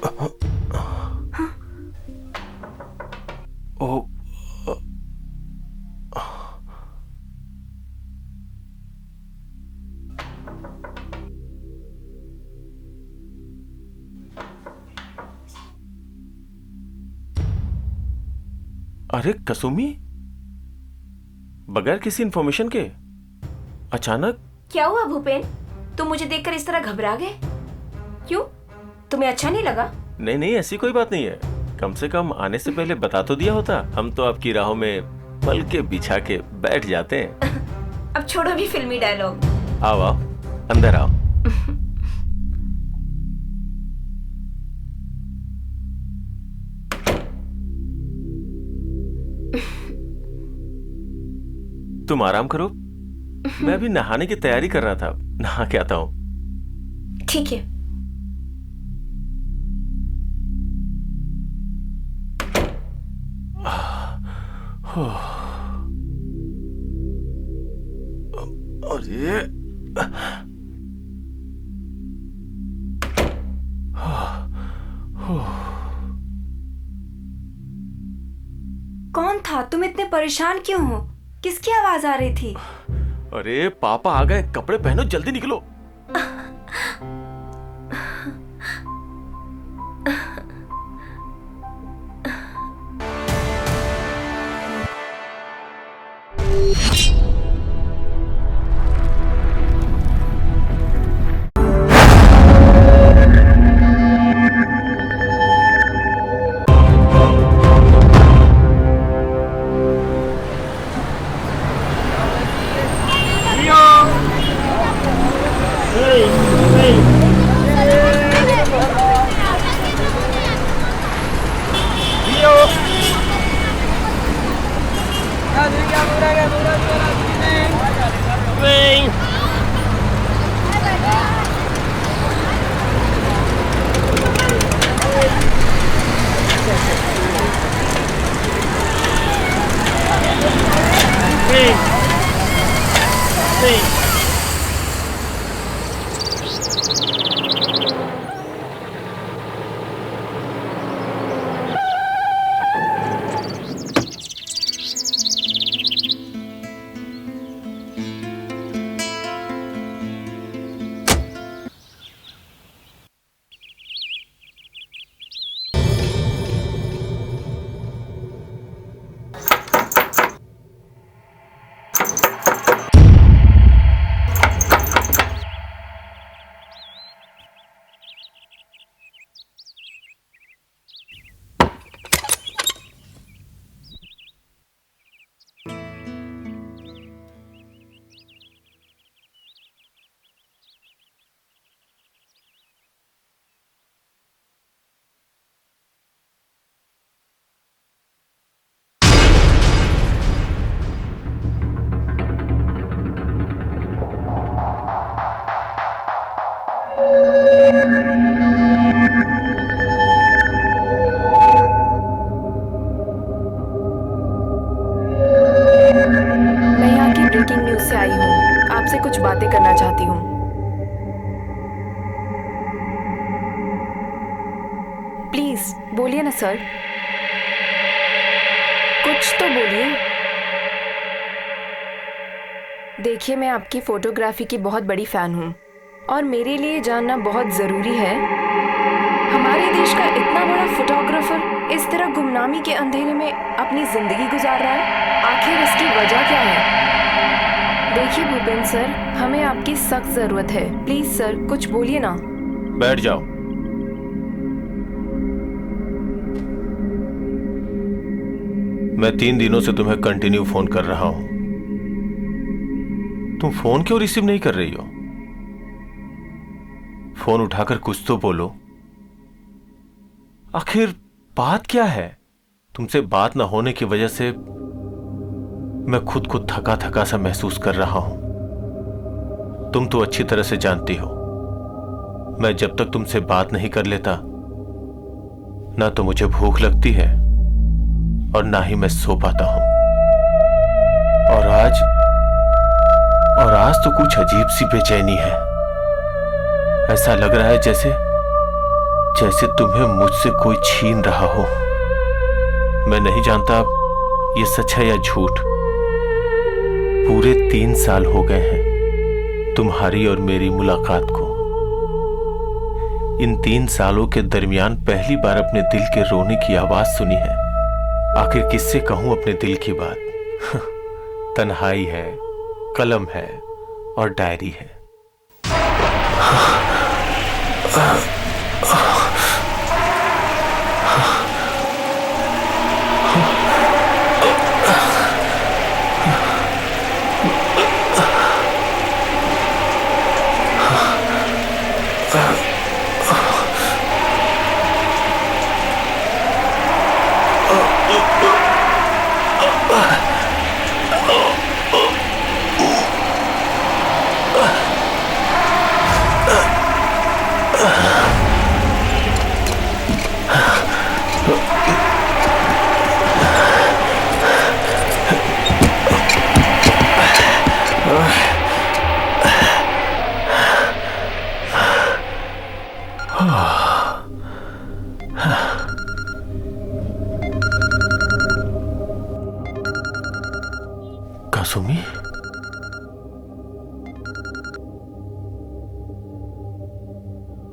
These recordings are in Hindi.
ओ, अरे कसुमी, बगैर किसी इंफॉर्मेशन के अचानक? क्या हुआ भूपेन? तुम मुझे देखकर इस तरह घबरा गए क्यों? तुम्हें अच्छा नहीं लगा? नहीं नहीं, ऐसी कोई बात नहीं है। कम से कम आने से पहले बता तो दिया होता। हम तो आपकी राहों में पल के बिछा के बैठ जाते हैं। अब छोड़ो भी फिल्मी डायलॉग। आओ आओ, अंदर आओ। तुम आराम करो, मैं अभी नहाने की तैयारी कर रहा था। नहा के आता हूं। ठीक है। अरे कौन था? तुम इतने परेशान क्यों हो? किसकी आवाज आ रही थी? अरे पापा आ गए, कपड़े पहनो, जल्दी निकलो। ब्रेकिंग न्यूज से आई हूँ। आपसे कुछ बातें करना चाहती हूँ। प्लीज बोलिए ना सर, कुछ तो बोलिए। देखिए, मैं आपकी फोटोग्राफी की बहुत बड़ी फैन हूँ और मेरे लिए जानना बहुत ज़रूरी है, हमारे देश का इतना बड़ा फोटोग्राफर इस तरह गुमनामी के अंधेरे में अपनी ज़िंदगी गुजार रहा है। आखिर इसकी वजह क्या है? देखिए भूपेन सर, हमें आपकी सख्त ज़रूरत है। प्लीज़ सर, कुछ बोलिए ना। बैठ जाओ। मैं 3 दिनों से तुम्हें कंटिन्यू फोन कर रहा हूं, तुम फोन क्यों रिसीव नहीं कर रही हो? फोन उठाकर कुछ तो बोलो। आखिर बात क्या है? तुमसे बात न होने की वजह से मैं खुद को थका थका सा महसूस कर रहा हूं। तुम तो अच्छी तरह से जानती हो, मैं जब तक तुमसे बात नहीं कर लेता ना तो मुझे भूख लगती है और ना ही मैं सो पाता हूं। और आज तो कुछ अजीब सी बेचैनी है। ऐसा लग रहा है जैसे तुम्हें मुझसे कोई छीन रहा हो। मैं नहीं जानता ये सच है या झूठ। पूरे 3 साल हो गए हैं तुम्हारी और मेरी मुलाकात को। इन 3 सालों के दरमियान पहली बार अपने दिल के रोने की आवाज सुनी है। आखिर किससे कहूं अपने दिल की बात। तन्हाई है, कलम है और डायरी है। कासुमी,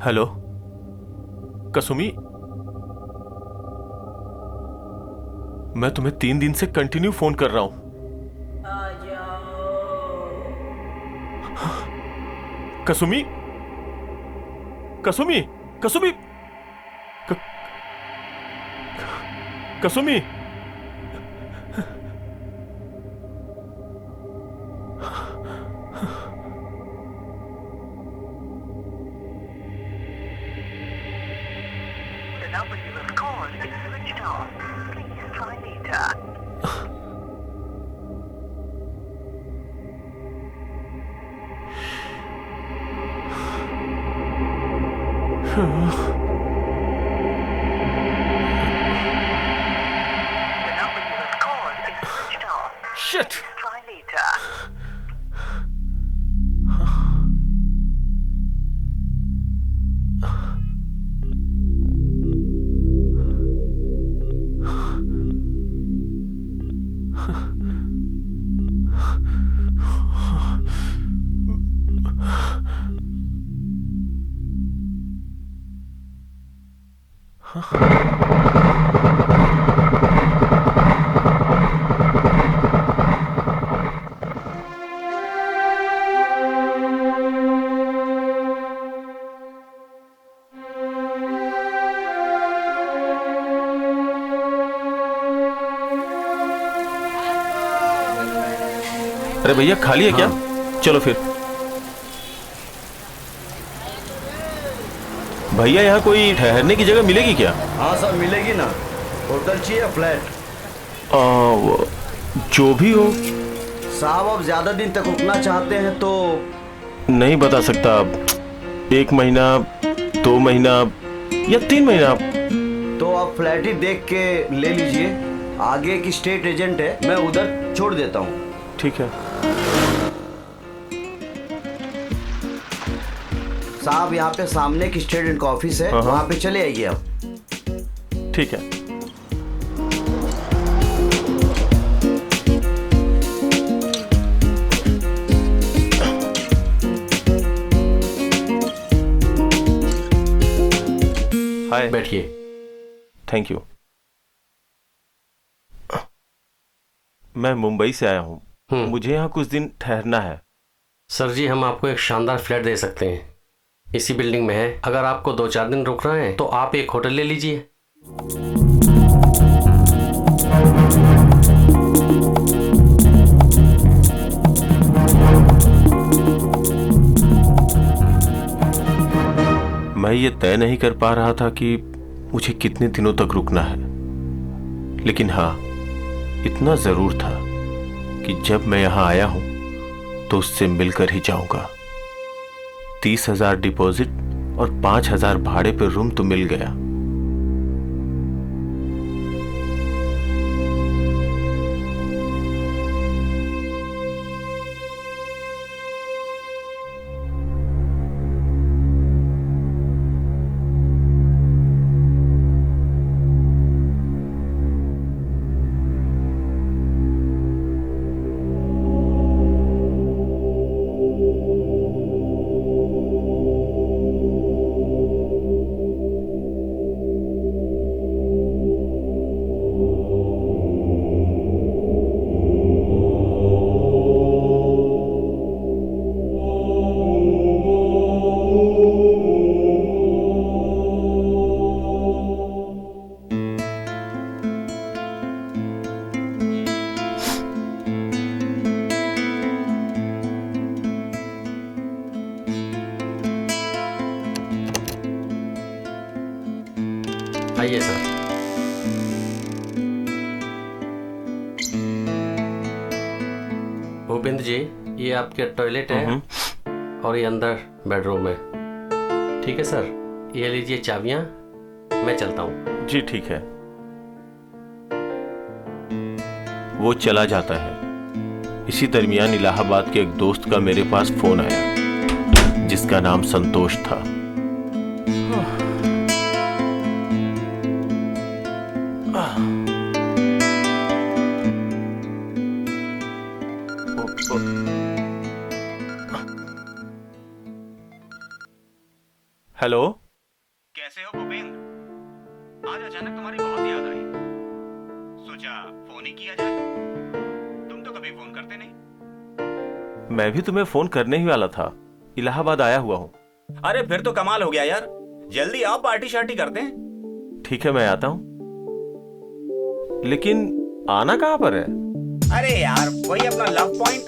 हेलो कासुमी, मैं तुम्हें 3 दिन से कंटिन्यू फोन कर रहा हूं। कासुमी, कासुमी, कासुमी, कासुमी, The number you have called is switched off. Please try later. The number you have called is switched off. Shit. Try later. अरे भैया खाली है क्या? चलो फिर। भैया यहाँ कोई ठहरने की जगह मिलेगी क्या? हाँ सर मिलेगी ना। होटल चाहिए फ्लैट? जो भी हो। साहब अब ज्यादा दिन तक रुकना चाहते हैं तो? नहीं बता सकता। 1 महीना, 2 महीना या 3 महीना। तो आप फ्लैट ही देख के ले लीजिए। आगे की स्टेट एजेंट है, मैं उधर छोड़ देता हूँ। ठीक है साहब, यहाँ पे सामने की स्टेट एजेंट का ऑफिस है, वहाँ पे चले आइए आप। ठीक है। हाय। बैठिए। Thank you. मैं मुंबई से आया हूँ। मुझे यहाँ कुछ दिन ठहरना है। सर जी, हम आपको एक शानदार फ्लैट दे सकते हैं, इसी बिल्डिंग में है। अगर आपको 2-4 दिन रुक रहे हैं तो आप एक होटल ले लीजिए। मैं ये तय नहीं कर पा रहा था कि मुझे कितने दिनों तक रुकना है, लेकिन हाँ, इतना जरूर था कि जब मैं यहां आया हूं तो उससे मिलकर ही जाऊंगा। 30,000 डिपॉजिट और 5,000 भाड़े पर रूम तो मिल गया। आइए सर। भूपेंद्र जी, ये आपके टॉयलेट है और ये अंदर बेडरूम है। ठीक है सर, ये लीजिए चाबियां, मैं चलता हूँ। जी ठीक है। वो चला जाता है। इसी दरमियान इलाहाबाद के एक दोस्त का मेरे पास फोन आया, जिसका नाम संतोष था। हेलो, कैसे हो भूपेंद्र? आज अचानक तुम्हारी बहुत याद आई, सोचा फोन ही किया जाए। तुम तो कभी फोन करते नहीं। मैं भी तुम्हें फोन करने ही वाला था, इलाहाबाद आया हुआ हूँ। अरे फिर तो कमाल हो गया यार, जल्दी आओ, पार्टी शार्टी करते हैं। ठीक है, मैं आता हूँ, लेकिन आना कहाँ पर है? अरे यार, वही अपना लव पॉइंट।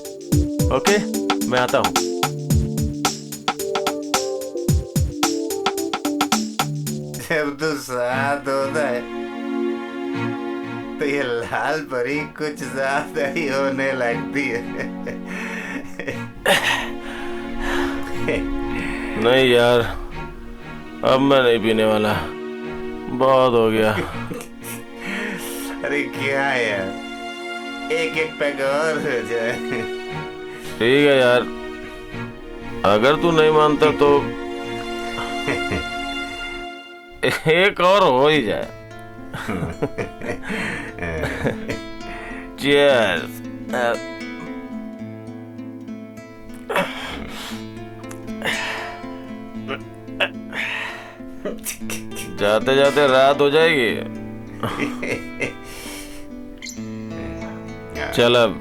ओके, मैं आता हूँ। जब तू साथ होता है तो ये लाल परी कुछ ज्यादा ही होने लगती है। नहीं यार, अब मैं नहीं पीने वाला, बहुत हो गया। अरे क्या यार, एक एक पैग और हो जाए। ठीक है यार, अगर तू नहीं मानता तो एक और हो ही जाए। Cheers. जाते जाते रात हो जाएगी। चल अब।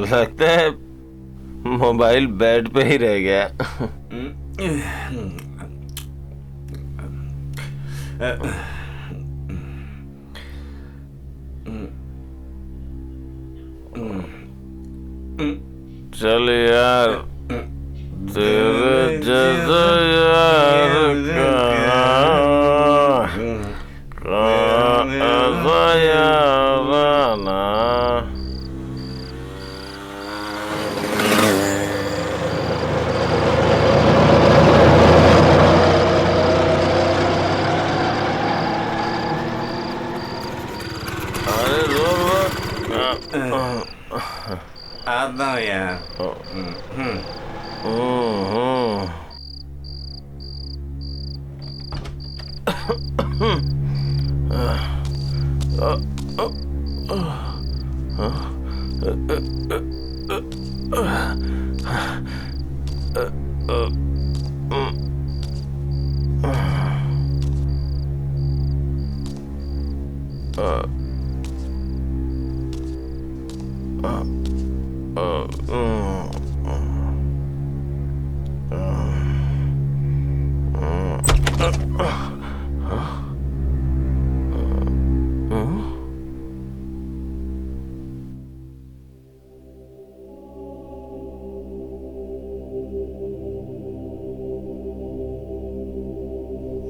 लगता है मोबाइल बेड पे ही रह गया। चल यार, तेरे जैसा यार ऐसा यार ना। आता हूँ यार।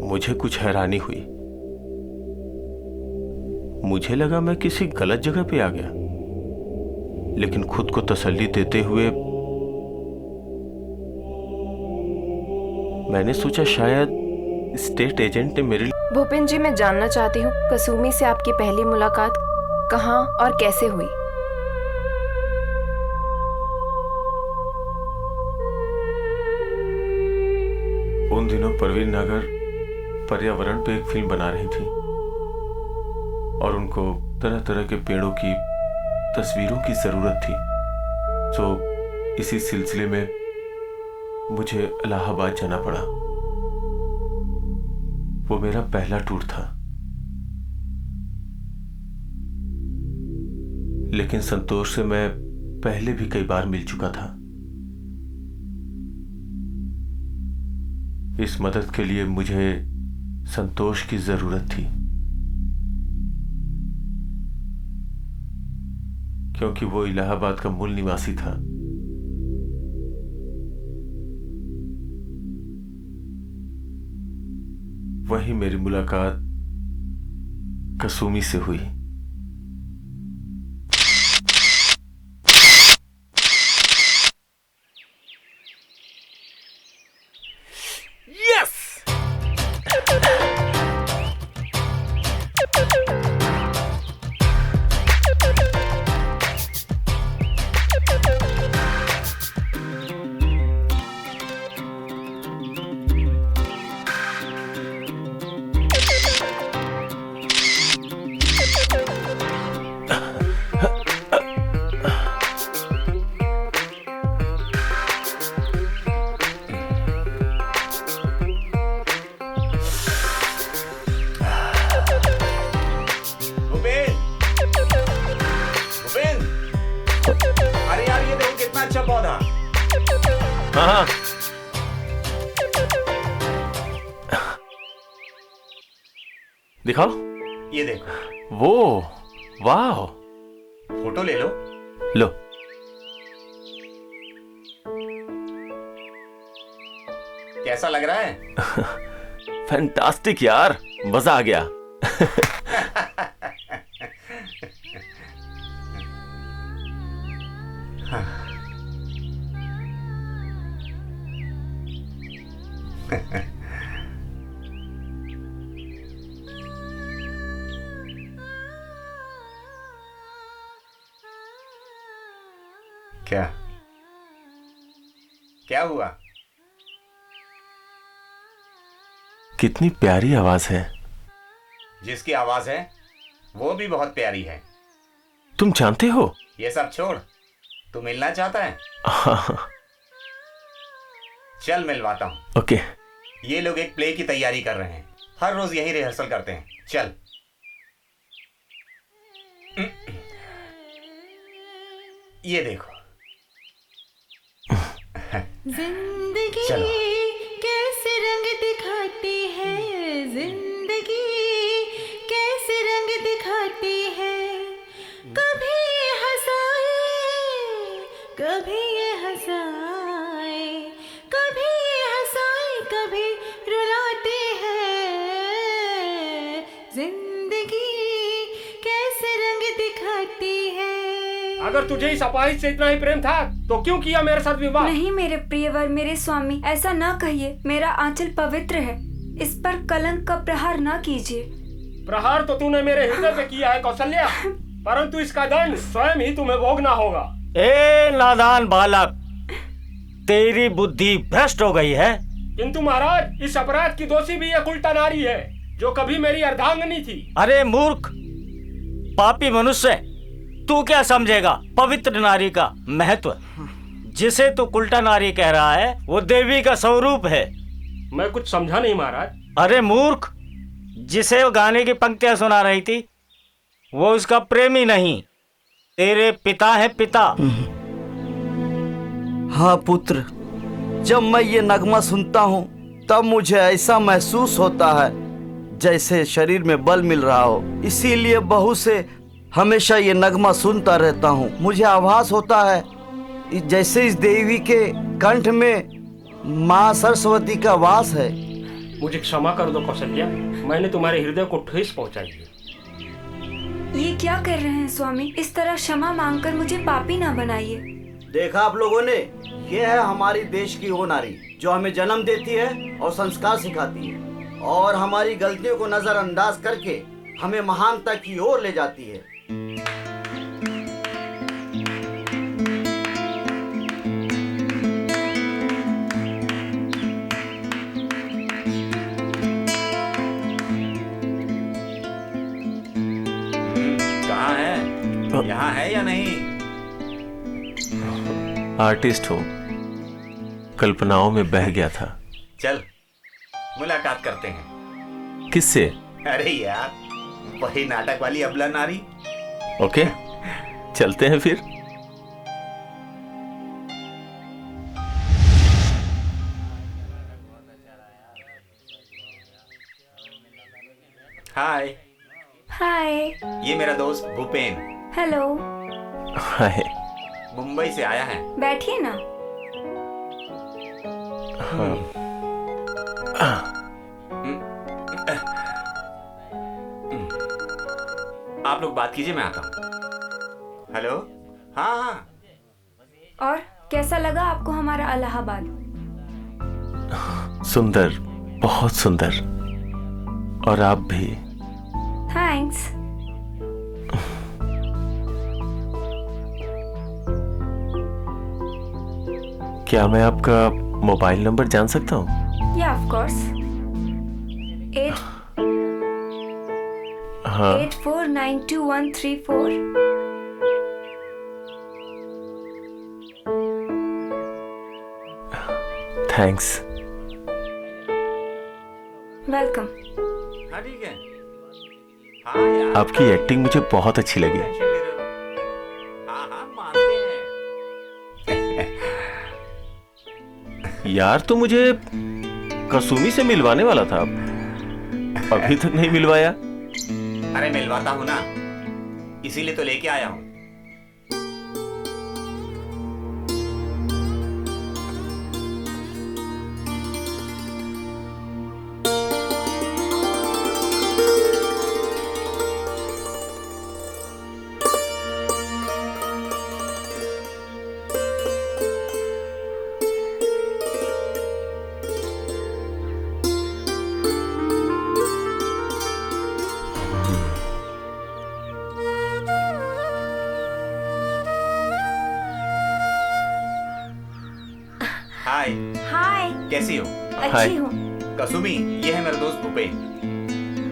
मुझे कुछ हैरानी हुई। मुझे लगा मैं किसी गलत जगह पे आ गया, लेकिन खुद को तसल्ली देते हुए मैंने सोचा शायद स्टेट एजेंट ने मेरे लिए। भूपेंद्र जी, मैं जानना चाहती हूँ कसुमी से आपकी पहली मुलाकात कहाँ और कैसे हुई? उन दिनों परवीन नागर पर्यावरण पे एक फिल्म बना रही थी और उनको तरह तरह के पेड़ों की तस्वीरों की जरूरत थी। तो इसी सिलसिले में मुझे इलाहाबाद जाना पड़ा। वो मेरा पहला टूर था, लेकिन संतोष से मैं पहले भी कई बार मिल चुका था। इस मदद के लिए मुझे संतोष की जरूरत थी। क्योंकि वो इलाहाबाद का मूल निवासी था। वहीं मेरी मुलाकात कसुमी से हुई। अरे यार ये देखो कितना अच्छा पौधा। हाँ दिखाओ। ये देखो। वो वाह, फोटो ले लो। लो। कैसा लग रहा है? फैंटास्टिक यार, मजा आ गया। क्या क्या हुआ? कितनी प्यारी आवाज है। जिसकी आवाज है वो भी बहुत प्यारी है। तुम जानते हो? ये सब छोड़, तू मिलना चाहता है? चल मिलवाता हूं। ओके। ये लोग एक प्ले की तैयारी कर रहे हैं, हर रोज यही रिहर्सल करते हैं। चल। ये देखो। जिंदगी चलो। कैसे रंग दिखाती है, जिंदगी कैसे रंग दिखाती है। कभी ये हंसाए, कभी ये हंसाए, कभी ये हंसाए, कभी रुलाती है। जिंदगी कैसे रंग दिखाती है। अगर तुझे इस अपाहिज से इतना ही प्रेम था तो क्यों किया मेरे साथ विवाह? नहीं मेरे प्रियवर, मेरे स्वामी, ऐसा ना कहिए। मेरा आंचल पवित्र है, इस पर कलंक का प्रहार ना कीजिए। प्रहार तो तूने मेरे हृदय पे किया है कौशल्या, परंतु इसका दंड स्वयं ही तुम्हें भोगना होगा। ए नादान बालक, तेरी बुद्धि भ्रष्ट हो गई है। किंतु महाराज, इस अपराध की दोषी भी एक उल्टा नारी है जो कभी मेरी अर्धांगिनी थी। अरे मूर्ख पापी मनुष्य, तू क्या समझेगा पवित्र नारी का महत्व? जिसे तू उल्टा नारी कह रहा है वो देवी का स्वरूप है। मैं कुछ समझा नहीं महाराज। अरे मूर्ख, जिसे वो गाने की पंक्तियां सुना रही थी वो उसका प्रेमी नहीं, तेरे पिता है पिता। हाँ पुत्र, जब मैं ये नगमा सुनता हूँ तब मुझे ऐसा महसूस होता है जैसे शरीर में बल मिल रहा हो। इसीलिए बहू से हमेशा ये नगमा सुनता रहता हूँ। मुझे आभास होता है जैसे इस देवी के कंठ में माँ सरस्वती का वास है। मुझे क्षमा कर दो कौशल्या, मैंने तुम्हारे हृदय को ठेस पहुंचाई है। ये क्या कर रहे हैं स्वामी? इस तरह क्षमा मांगकर मुझे पापी ना बनाइए। देखा आप लोगों ने, ये है हमारी देश की वो नारी जो हमें जन्म देती है और संस्कार सिखाती है और हमारी गलतियों को नजरअंदाज करके हमें महानता की ओर ले जाती है। कहाँ है? यहाँ है या नहीं? आर्टिस्ट हूँ, कल्पनाओं में बह गया था। चल मुलाकात करते हैं। किससे? अरे यार, वही नाटक वाली अबला नारी। ओके, चलते हैं फिर। हाय। हाय। ये मेरा दोस्त भूपेन। हेलो। हाय। मुंबई से आया है। बैठिए ना। आप लोग बात कीजिए, मैं आता हूँ। हेलो। हाँ हाँ। और कैसा लगा आपको हमारा इलाहाबाद? सुंदर, बहुत सुंदर। और आप भी। थैंक्स। क्या मैं आपका मोबाइल नंबर जान सकता हूँ? या ऑफ कोर्स। 84922134। थैंक्स। वेलकम। हाँ ठीक है। हाँ यार। आपकी एक्टिंग मुझे बहुत अच्छी लगी। हाँ हाँ मानते हैं। यार तो मुझे कसुमी से मिलवाने वाला था, अभी तक नहीं मिलवाया। अरे मिलवाता हूँ ना, इसीलिए तो लेके आया हूँ। हाय। हाय। कैसी हो? अच्छी हूँ। कसुमी, ये है मेरा दोस्त भूपेन,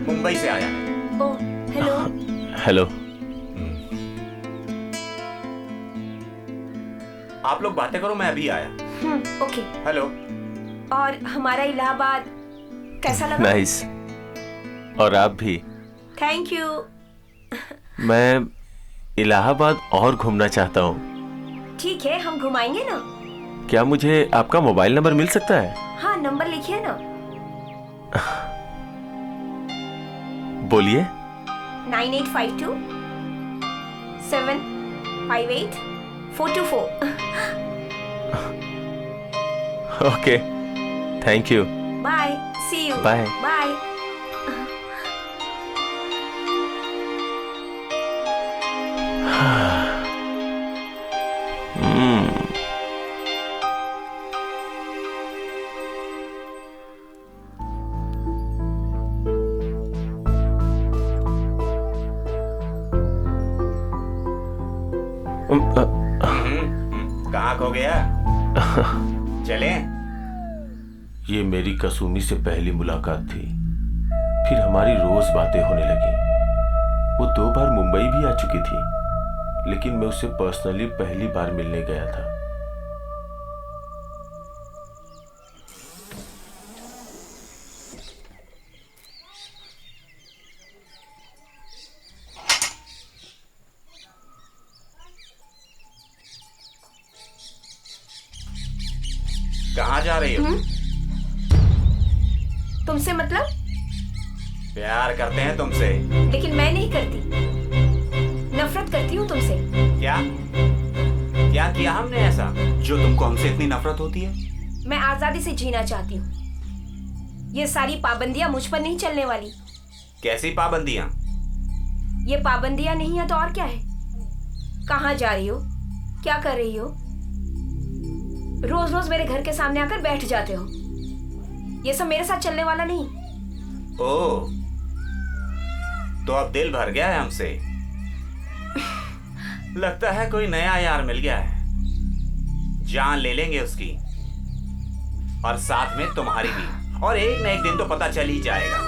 मुंबई से आया है। Oh hello. हेलो। आप लोग बातें करो, मैं अभी आया। ओके। हेलो। और हमारा इलाहाबाद कैसा लगा? नाइस। और आप भी। Thank you. मैं इलाहाबाद और घूमना चाहता हूँ। ठीक है, हम घुमाएंगे ना। क्या मुझे आपका मोबाइल नंबर मिल सकता है? हाँ, नंबर लिखिए ना। बोलिए। 9852 758 424। Okay, thank you. Bye, see you. Bye. Bye. कहाँ खो गया? चले। ये मेरी कसुमी से पहली मुलाकात थी, फिर हमारी रोज बातें होने लगी। वो 2 बार मुंबई भी आ चुकी थी, लेकिन मैं उससे पर्सनली पहली बार मिलने गया था। कहाँ जा रही हो? तुमसे मतलब? प्यार करते हैं तुमसे। लेकिन मैं नहीं करती, नफरत करती हूँ तुमसे। क्या क्या किया हमने ऐसा जो तुमको हमसे इतनी नफरत होती है? मैं आजादी से जीना चाहती हूँ। ये सारी पाबंदियां मुझ पर नहीं चलने वाली। कैसी पाबंदियां? ये पाबंदियां नहीं है तो और क्या है? कहाँ जा रही हो, क्या कर रही हो? रोज रोज मेरे घर के सामने आकर बैठ जाते हो। ये सब मेरे साथ चलने वाला नहीं। ओह, तो अब दिल भर गया है हमसे। लगता है कोई नया यार मिल गया है। जान ले लेंगे उसकी, और साथ में तुम्हारी भी। और एक न एक दिन तो पता चल ही जाएगा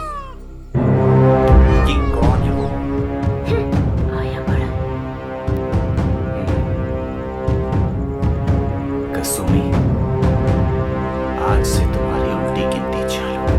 कि कौन है वो। आया बड़ा। कसुमी, आज से तुम्हारी उल्टी गिनती चालू।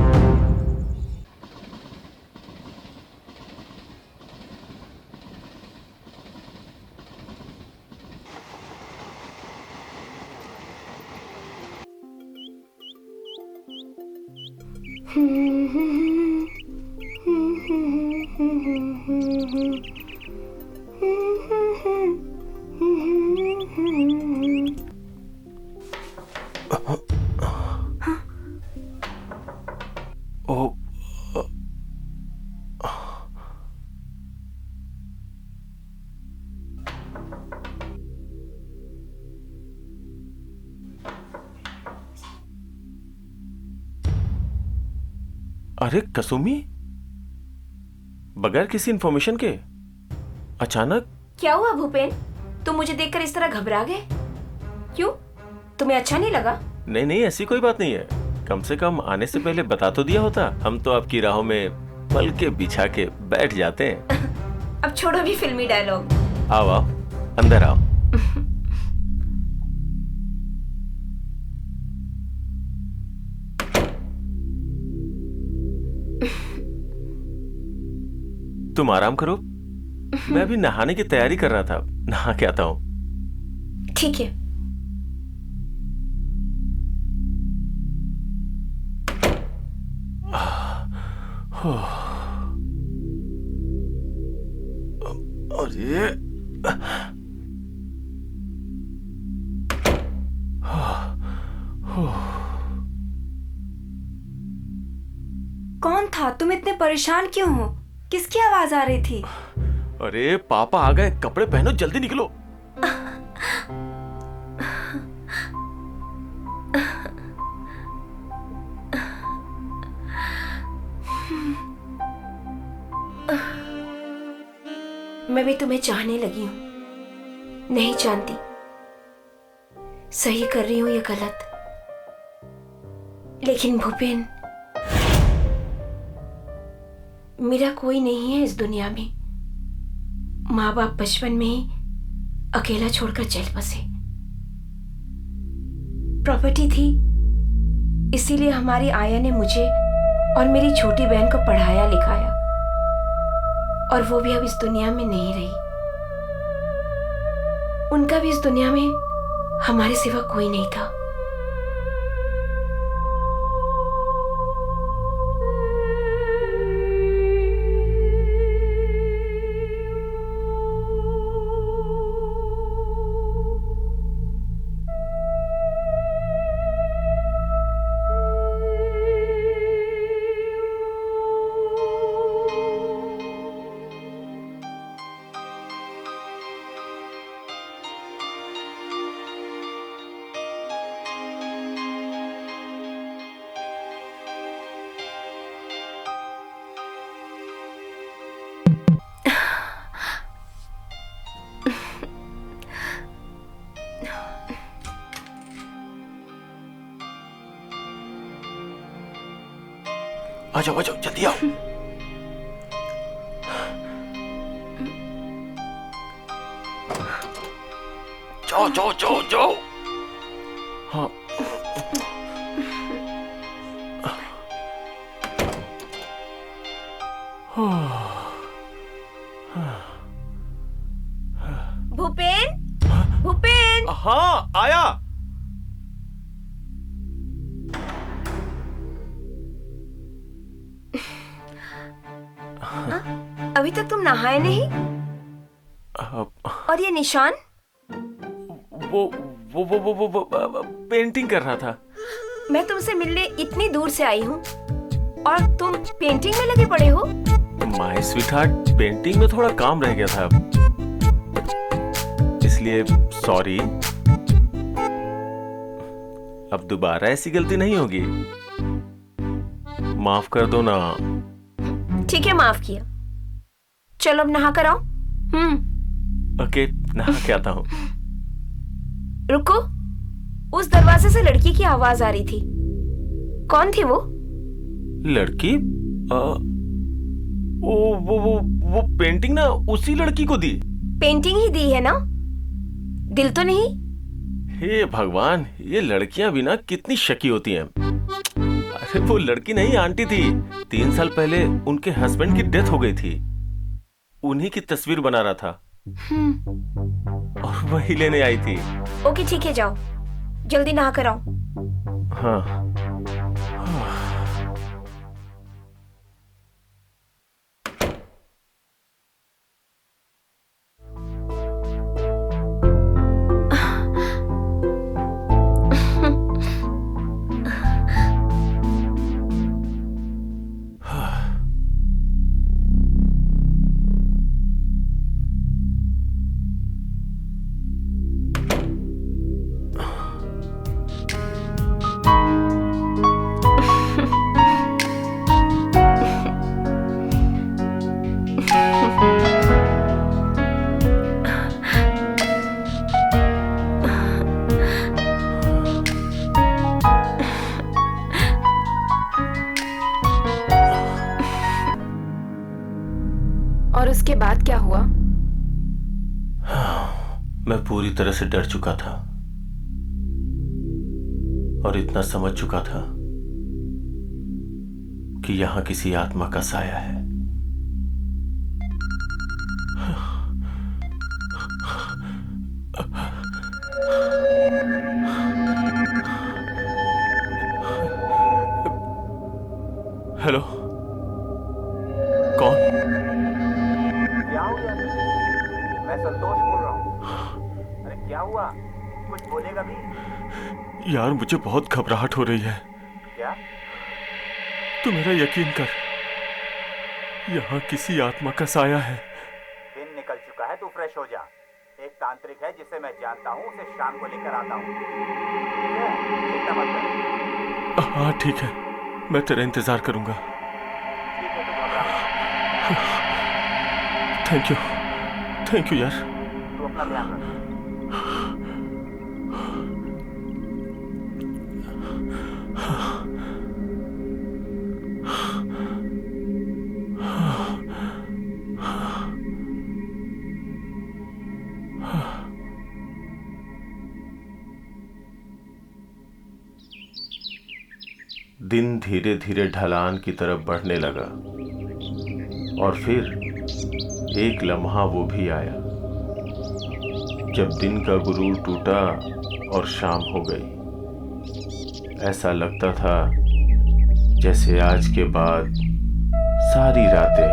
अरे कसुमी, बगैर किसी इंफॉर्मेशन के अचानक? क्या हुआ भूपेन, तुम मुझे देखकर इस तरह घबरा गए? क्यों, तुम्हें अच्छा नहीं लगा? नहीं नहीं, ऐसी कोई बात नहीं है। कम से कम आने से पहले बता तो दिया होता। हम तो आपकी राहों में पल के बिछा के बैठ जाते हैं। अब छोड़ो भी फिल्मी डायलॉग। आओ आओ, अंदर आओ। तुम आराम करो, मैं अभी नहाने की तैयारी कर रहा था, नहा के आता हूं। ठीक है। अरे कौन था? तुम इतने परेशान क्यों हो? किसकी आवाज आ रही थी? अरे पापा आ गए, कपड़े पहनो, जल्दी निकलो। मैं भी तुम्हें चाहने लगी हूं, नहीं जानती सही कर रही हूं या गलत। लेकिन भूपेन, मेरा कोई नहीं है इस दुनिया में। माँ बाप बचपन में ही अकेला छोड़कर चल बसे। प्रॉपर्टी थी, इसीलिए हमारी आया ने मुझे और मेरी छोटी बहन को पढ़ाया लिखाया, और वो भी अब इस दुनिया में नहीं रही। उनका भी इस दुनिया में हमारे सिवा कोई नहीं था। आ जाओ जल्दी आओ। जाओ जाओ जाओ जाओ। हाँ भूपेन, भूपेन। हाँ आया। अभी तक तुम नहाए नहीं? और ये निशान? वो पेंटिंग कर रहा था। मैं तुमसे मिलने इतनी दूर से आई हूँ और तुम पेंटिंग में लगे पड़े हो? माय स्वीटहार्ट, पेंटिंग में थोड़ा काम रह गया था, इसलिए सॉरी। अब दोबारा ऐसी गलती नहीं होगी, माफ कर दो ना। ठीक है, माफ किया। चलो अब नहा कर आओ। ओके, नहा के आता हूँ। रुको, उस दरवाजे से लड़की की आवाज आ रही थी। कौन थी वो? लड़की? वो पेंटिंग ना उसी लड़की को दी। पेंटिंग ही दी है ना? दिल तो नहीं? हे भगवान, ये लड़कियां भी ना कितनी शकी होती हैं। अरे वो लड़की नहीं, आंटी थी। 3 साल पहले उनके हस्बैंड की डेथ हो गई थी, उन्हीं की तस्वीर बना रहा था और वही लेने आई थी। ओके ठीक है, जाओ जल्दी नहा कर आओ। हाँ मैं पूरी तरह से डर चुका था और इतना समझ चुका था कि यहां किसी आत्मा का साया है। हेलो, कौन? क्या हो गया? मैं संतोष बोल रहा हूँ। अरे क्या हुआ? कुछ बोलेगा भी? यार मुझे बहुत घबराहट हो रही है। क्या? तू मेरा यकीन कर, यहाँ किसी आत्मा का साया है। दिन निकल चुका है, तू फ्रेश हो जा। एक तांत्रिक है जिसे मैं जानता हूँ, उसे शाम को लेकर आता हूँ। ठीक है? चिंता मत कर। हाँ ठीक है, मैं तेरा इंतजार करूंगा। ठीक है, तू घबरा मत। थैंक यू यार। तू अपना ध्यान रख। दिन धीरे धीरे ढलान की तरफ बढ़ने लगा और फिर एक लम्हा वो भी आया जब दिन का गुरूर टूटा और शाम हो गई। ऐसा लगता था जैसे आज के बाद सारी रातें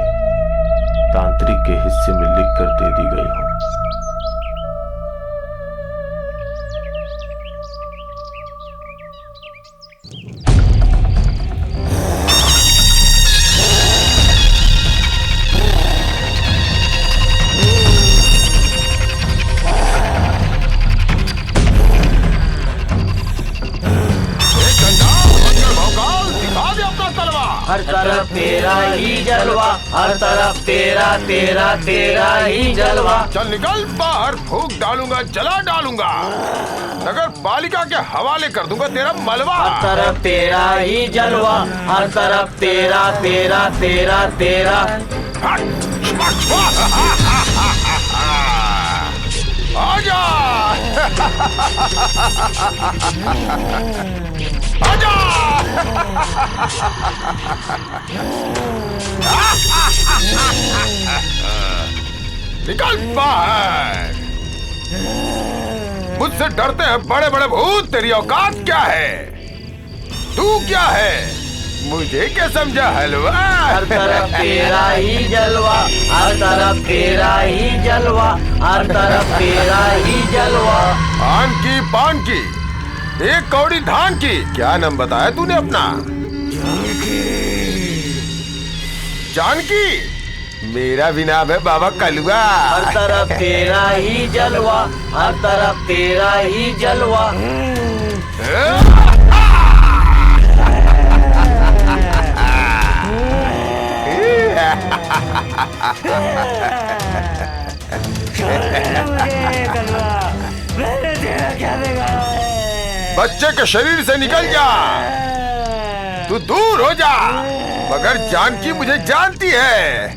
तांत्रिक के हिस्से में लिखकर दे दी गई हो। हर तरफ तेरा ही जलवा, हर तरफ तेरा तेरा तेरा ही जलवा। चल निकल बाहर, फूंक डालूंगा, जला डालूंगा, नगर पालिका के हवाले कर दूंगा तेरा मलबा। हर तरफ तेरा ही जलवा, हर तरफ तेरा तेरा तेरा तेरा। आजा आजा निकल बाहर। मुझसे डरते हैं बड़े बड़े भूत, तेरी औकात क्या है? तू क्या है? मुझे क्या समझा हलवा? हर तरफ तेरा ही जलवा, हर तरफ तेरा ही जलवा, हर तरफ तेरा ही जलवा। आन की पान की, एक कौड़ी धान की। क्या नाम बताया तूने अपना? जानकी? मेरा भी नाम है बाबा कलुआ। हर तरफ तेरा ही जलवा, हर तरफ तेरा ही जलवा। बच्चे के शरीर से निकल जा, तू दूर हो जा। मगर जानकी मुझे जानती है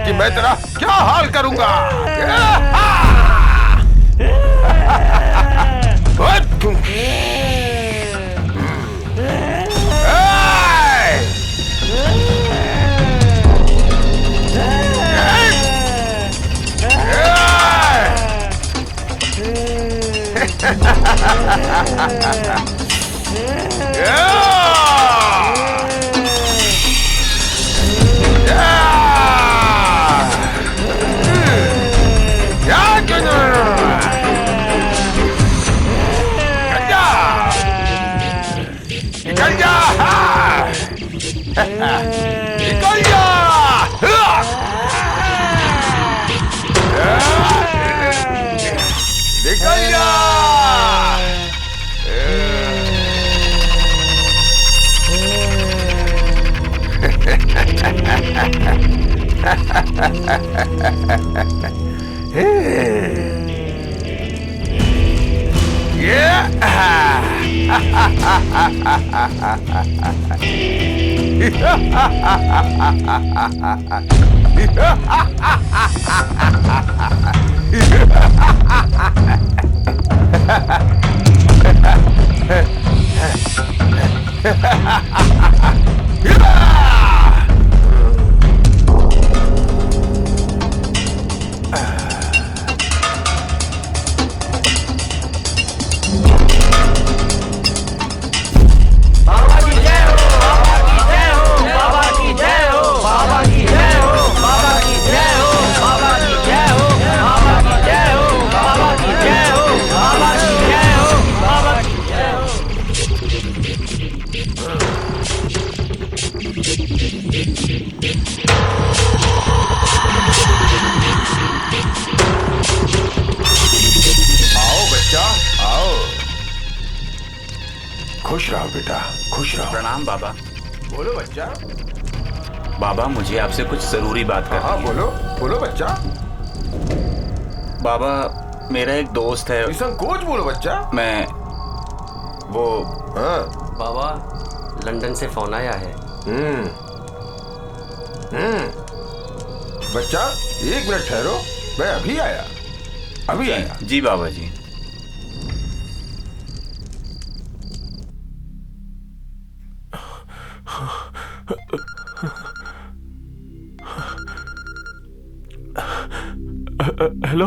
कि मैं तेरा क्या हाल करूंगा। निकल जा, निकल जा। निकल जा। Yeah. बाबा की जय हो, बाबा की जय हो, बाबा की जय हो, बाबा की जय हो, बाबा की जय हो, बाबा की जय हो, बाबा की जय हो, बाबा की जय हो, बाबा की जय हो, बाबा की जय हो। आओ बच्चा आओ। खुश रहो बेटा, खुश रहो। प्रणाम बाबा। बोलो बच्चा। बाबा मुझे आपसे कुछ जरूरी बात करनी हाँ है। बोलो बोलो बच्चा। बाबा मेरा एक दोस्त है। संकोच बोलो बच्चा। मैं वो हाँ बाबा लंदन से फोन आया है। बच्चा 1 मिनट ठहरो, मैं अभी आया, अभी आया। जी बाबा जी। हेलो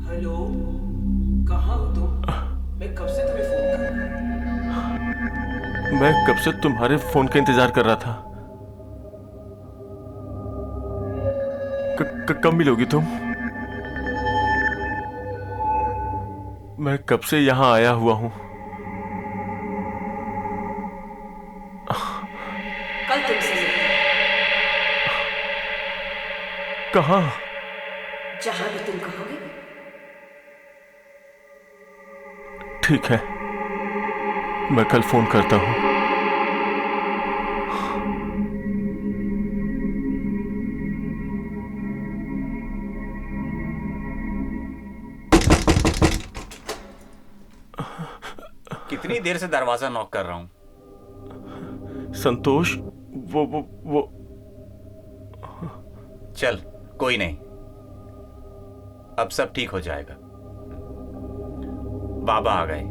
हेलो, कहाँ हो तुम? मैं कब से तुम्हें फोन कर रहा हूँ। मैं कब से तुम्हारे फोन का इंतजार कर रहा था। कब मिलोगी तुम? मैं कब से यहां आया हुआ हूं। कल तुमसे मिलूंगी। कहां? जहां भी तुम कहोगे। ठीक है, मैं कल फोन करता हूं। कितनी देर से दरवाजा नॉक कर रहा हूं। संतोष वो चल कोई नहीं, अब सब ठीक हो जाएगा। बाबा आ गए।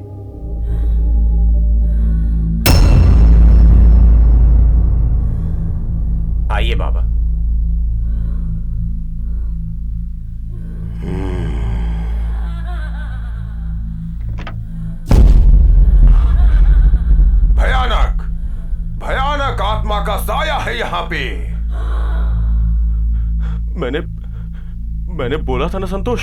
आइए बाबा। भयानक भयानक आत्मा का साया है यहाँ पे। मैंने बोला था ना संतोष।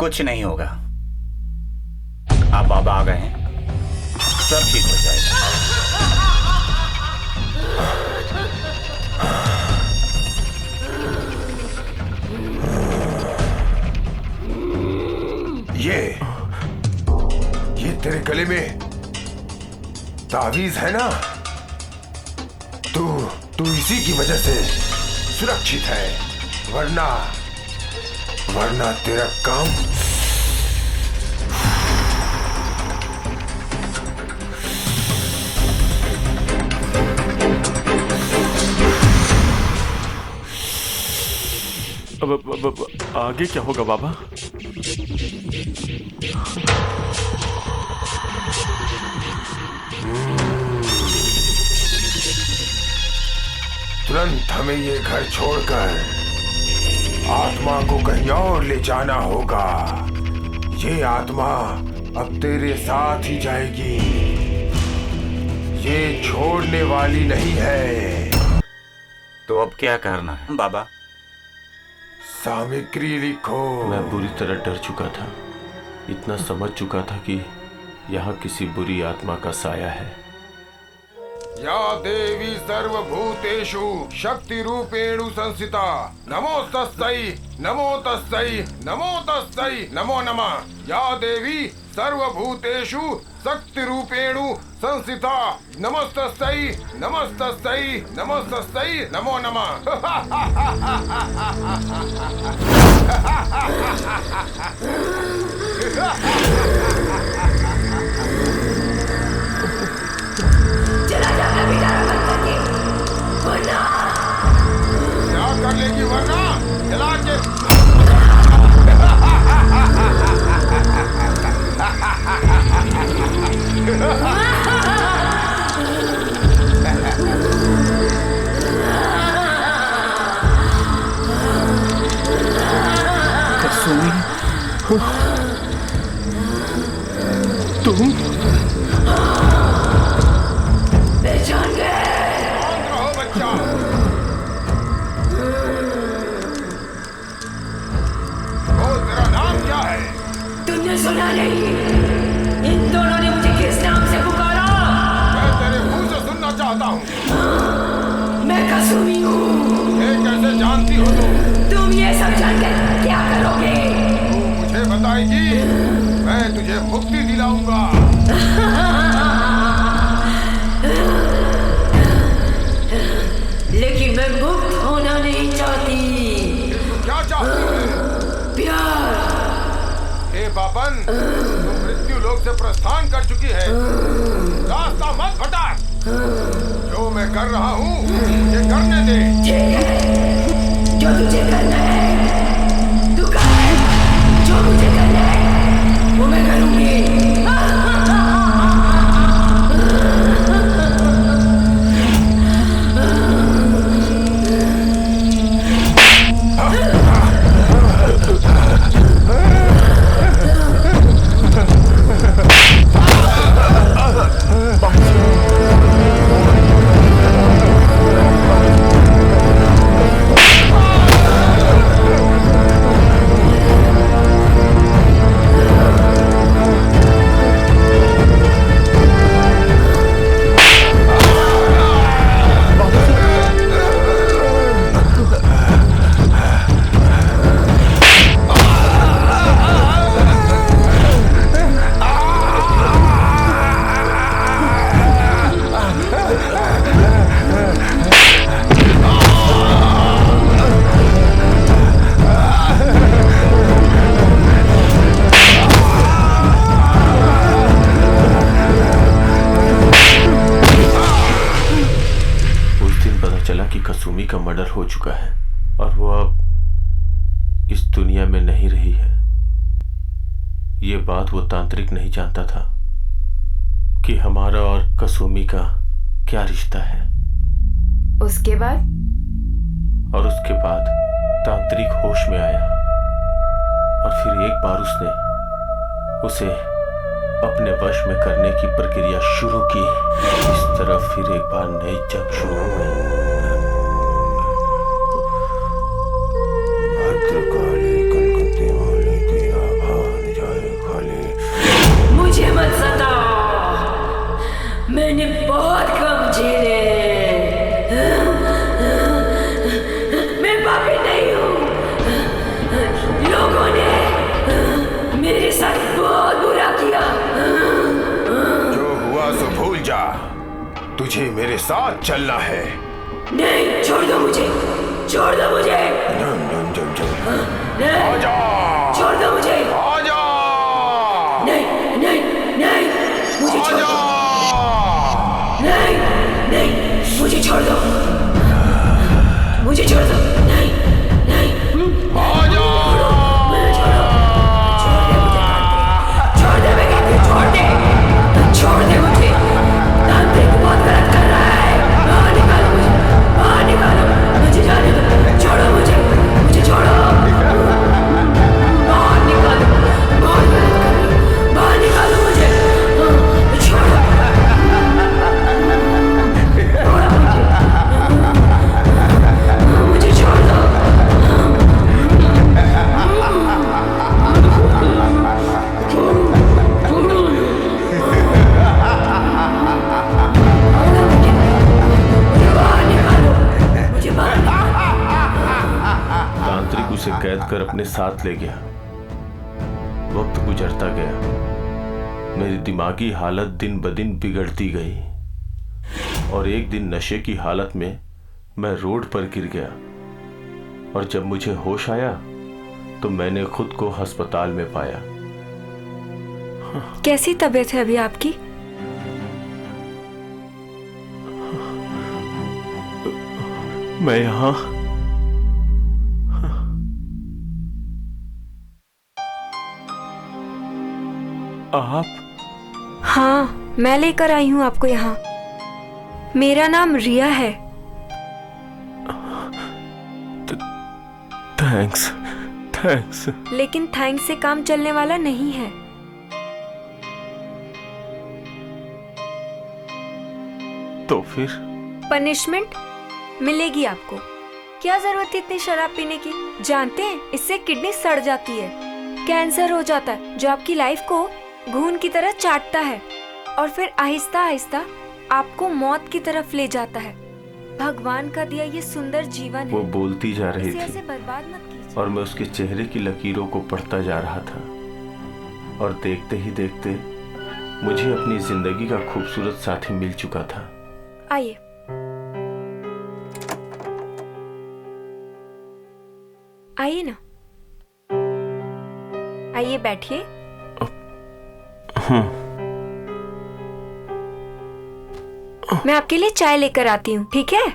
कुछ नहीं होगा, आप बाबा आ गए हैं, सब ठीक हो जाएगा। ये तेरे गले में तावीज है ना? तू इसी की वजह से सुरक्षित है, वरना तेरा काम अब आगे क्या होगा बाबा? तुरंत हमें ये घर छोड़कर आत्मा को कहीं और ले जाना होगा। ये आत्मा अब तेरे साथ ही जाएगी, ये छोड़ने वाली नहीं है। तो अब क्या करना है बाबा? सामग्री लिखो। मैं बुरी तरह डर चुका था, इतना समझ चुका था कि यहाँ किसी बुरी आत्मा का साया है। या देवी सर्वभूतेषु शक्ति रूपेणु संस्थिता नमो तस्मै नमो तस्मै नमो तस्मै नमो नमः। या देवी सर्वभूतेषु शक्ति रूपेणु संस्थिता नमस्तस्यै नमस्तस्यै नमस्तस्यै नमो नमः। चला जाना बेचारा बंद करके, वरना क्या कर लेगी? वरना जला के पता नहीं इन दोनों ने मुझे किस नाम से पुकारा। मैं तेरे मुंह से सुनना चाहता हूँ। मैं कसुमी हूँ। ये कैसे जानती हो तुम ये सब जानकर क्या करोगे? तू मुझे बताएगी, मैं तुझे मुक्ति दिलाऊंगा। लेकिन मैं मुक्त होना नहीं चाहती। क्या चाहती है? प्यार। हे पापन, तू मृत्यु लोक से प्रस्थान कर चुकी है, रास्ता मत भटक। जो मैं कर रहा हूँ मुझे करने दे। ठीक है, जो तुझे करना है तू कर। जो मुझे करना है वो मैं करूँगी। कसुमी का मर्डर हो चुका है और वो अब इस दुनिया में नहीं रही है। ये बात वो तांत्रिक नहीं जानता था कि हमारा और कसुमी का क्या रिश्ता है। उसके बाद तांत्रिक होश में आया और फिर एक बार उसने उसे अपने वश में करने की प्रक्रिया शुरू की। इस तरह फिर एक बार नई जंग शुरू हो गई। मुझे मत सताओ, मैंने बहुत कम झेले। मैं पापी नहीं हूँ। लोगों ने मेरे साथ बहुत बुरा किया। जो हुआ सो भूल जा, तुझे मेरे साथ चलना है। नहीं, छोड़ दो मुझे, छोड़ दो मुझे। आजा, छोड़ दो मुझे। आजा, नहीं नहीं नहीं, मुझे छोड़ दो। नहीं नहीं, मुझे छोड़ दो, मुझे छोड़ दो। नहीं नहीं, आजा, मुझे छोड़ो, छोड़ दे मुझे, छोड़ दे, मैं कहती हूँ छोड़ दे, छोड़ दे मुझे। तांत्रिक बहुत गलत कर रहा है। बाहर निकालो मुझे, बाहर निकालो, मुझे जाने दो। छोड़ो मुझे, मुझे छोड़ो। बाहर निकालो, बहुत गलत कर रही है। बाहर निकालो मुझे, छोड़ो, मुझे छोड़ दो। तांत्रिक उसे कैद कर अपने साथ ले गया। वक्त गुजरता गया, मेरी दिमागी हालत दिन ब दिन बिगड़ती गई और एक दिन नशे की हालत में मैं रोड पर गिर गया और जब मुझे होश आया तो मैंने खुद को अस्पताल में पाया। कैसी तबीयत है अभी आपकी? मैं यहाँ आप? हाँ, मैं लेकर आई हूँ आपको यहाँ। मेरा नाम रिया है। Thanks, thanks. लेकिन थैंक्स से काम चलने वाला नहीं है। तो फिर पनिशमेंट मिलेगी आपको। क्या जरूरत है इतनी शराब पीने की? जानते हैं इससे किडनी सड़ जाती है। कैंसर हो जाता है जो आपकी लाइफ को घून की तरह चाटता है और फिर आहिस्ता आहिस्ता आपको मौत की तरफ ले जाता है। भगवान का दिया ये सुंदर जीवन है। वो बोलती जा रही इसे थी ऐसे बर्बाद मत कीजिए। और मैं उसके चेहरे की लकीरों को पढ़ता जा रहा था और देखते ही देखते मुझे अपनी जिंदगी का खूबसूरत साथी मिल चुका था। आइए। आइए ना, आइए बैठिए। मैं आपके लिए चाय लेकर आती हूँ, ठीक है?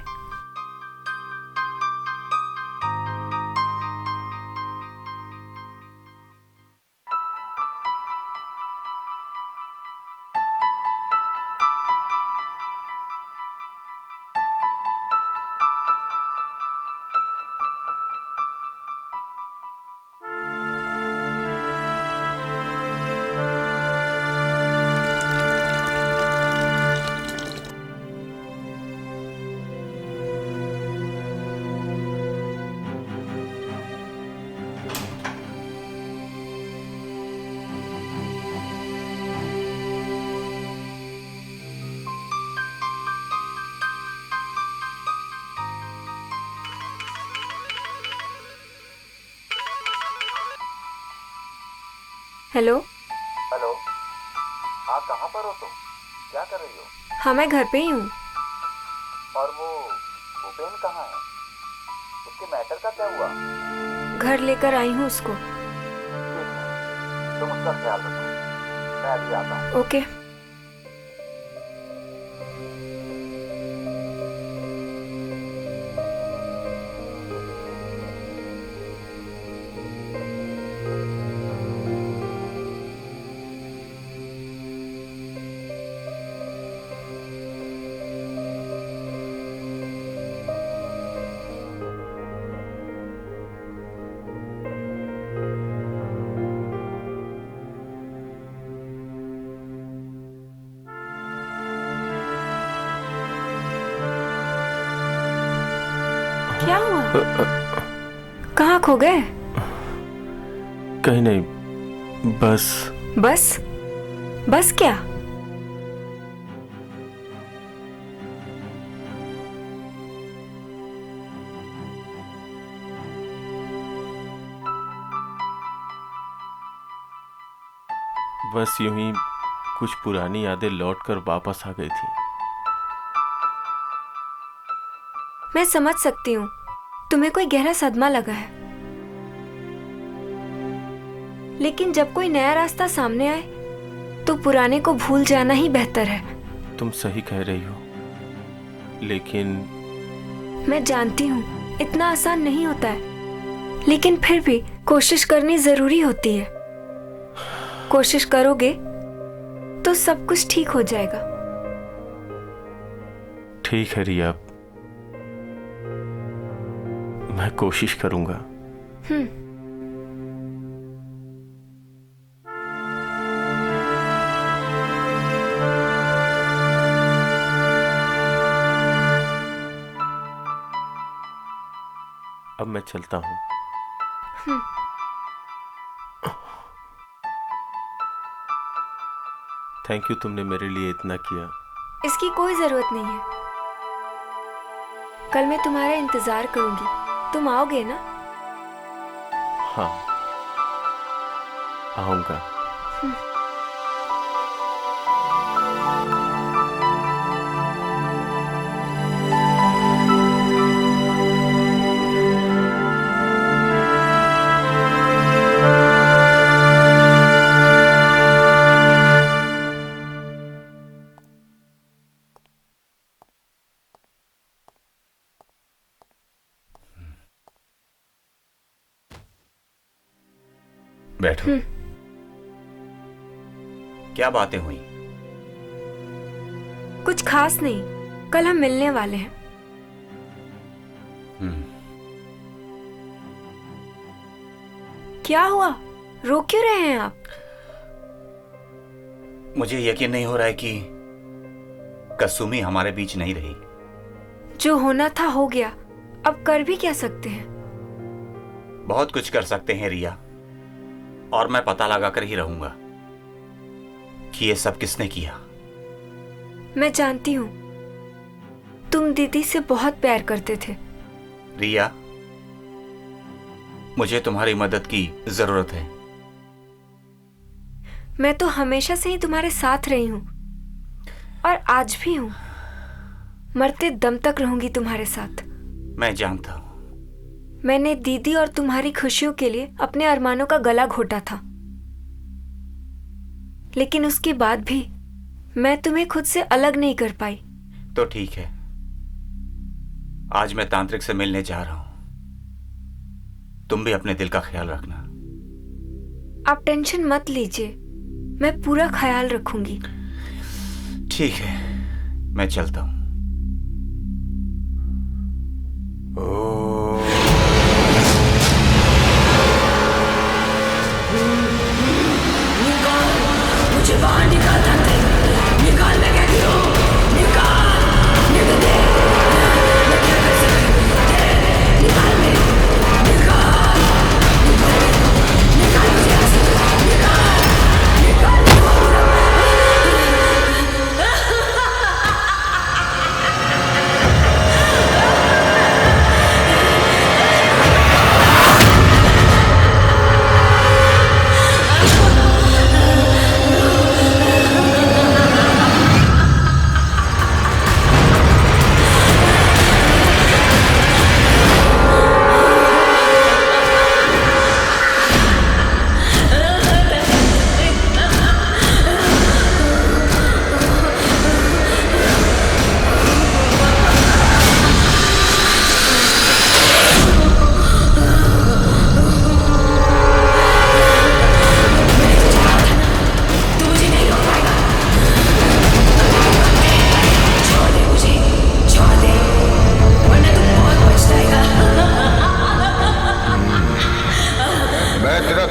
हेलो। हेलो। हाँ, कहाँ पर हो तुम? क्या कर रही हो? हाँ, मैं घर पे ही हूँ। और वो भूपेन कहाँ है? उसके मैटर का क्या हुआ? घर लेकर आई हूँ उसको। तुम उसका ख्याल रखो, मैं अभी आता हूँ। ओके। क्या हुआ? कहाँ खो गए? कहीं नहीं, बस। बस? बस क्या? बस यूं ही कुछ पुरानी यादें लौटकर वापस आ गई थी। मैं समझ सकती हूँ, तुम्हें कोई गहरा सदमा लगा है। लेकिन जब कोई नया रास्ता सामने आए तो पुराने को भूल जाना ही बेहतर है। तुम सही कह रही हो, लेकिन मैं जानती हूँ इतना आसान नहीं होता है, लेकिन फिर भी कोशिश करनी जरूरी होती है। कोशिश करोगे तो सब कुछ ठीक हो जाएगा। ठीक है रिया, मैं कोशिश करूंगा। अब मैं चलता हूँ। थैंक यू, तुमने मेरे लिए इतना किया। इसकी कोई जरूरत नहीं है। कल मैं तुम्हारा इंतजार करूंगी, तुम आओगे ना? हाँ, आऊंगा। बैठो। क्या बातें हुई? कुछ खास नहीं, कल हम मिलने वाले हैं। क्या हुआ? रो क्यों रहे हैं आप? मुझे यकीन नहीं हो रहा है कि कसुमी हमारे बीच नहीं रही। जो होना था हो गया, अब कर भी क्या सकते हैं? बहुत कुछ कर सकते हैं रिया। और मैं पता लगा कर ही रहूंगा कि ये सब किसने किया। मैं जानती हूँ तुम दीदी से बहुत प्यार करते थे। रिया, मुझे तुम्हारी मदद की जरूरत है। मैं तो हमेशा से ही तुम्हारे साथ रही हूँ और आज भी हूँ। मरते दम तक रहूंगी तुम्हारे साथ। मैं जानता हूँ। मैंने दीदी और तुम्हारी खुशियों के लिए अपने अरमानों का गला घोटा था, लेकिन उसके बाद भी मैं तुम्हें खुद से अलग नहीं कर पाई। तो ठीक है, आज मैं तांत्रिक से मिलने जा रहा हूं। तुम भी अपने दिल का ख्याल रखना। आप टेंशन मत लीजिए, मैं पूरा ख्याल रखूंगी। ठीक है, मैं चलता हूं। मुझे बाहर निकाल सकते, निकाल, मैं कहती हूँ निकाल, निकल दे। मैं क्या कर सकती, निकाल मेरे, निकाल, निकाल मुझे यहाँ से, निकाल, निकाल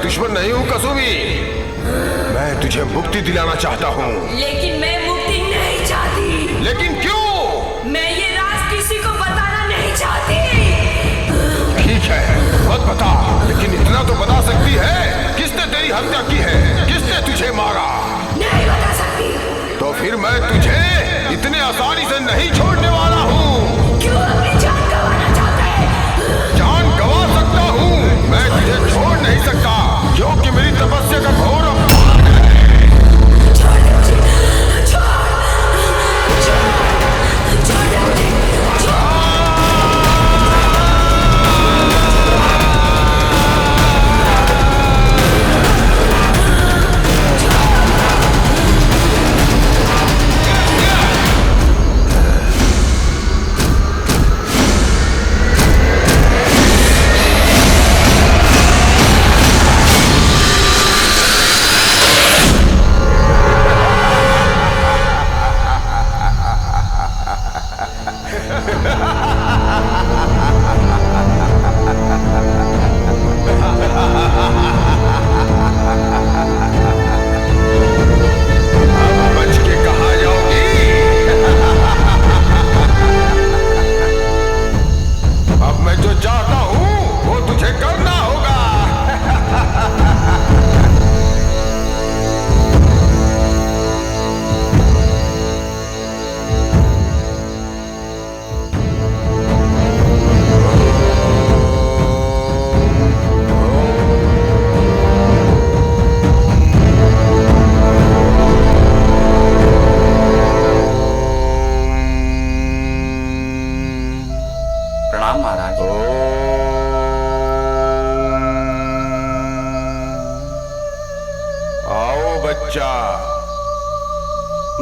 दुश्मन नहीं हूँ कसुमी, मैं तुझे मुक्ति दिलाना चाहता हूँ। लेकिन मैं मुक्ति नहीं चाहती। लेकिन क्यों? मैं ये राज किसी को बताना नहीं चाहती। ठीक है, मत बता, लेकिन इतना तो बता सकती है, किसने तेरी हत्या की है, किसने तुझे मारा? नहीं बता सकती। तो फिर मैं तुझे इतने आसानी से नहीं छोड़ने वाला हूँ। क्यों अपनी जान गंवाना चाहता है? जान गंवा सकता हूँ, मैं तुझे छोड़ नहीं सकता, क्योंकि मेरी तपस्या का घोर अपमान है। छोड़ दे मुझे, छोड़ दे मुझे,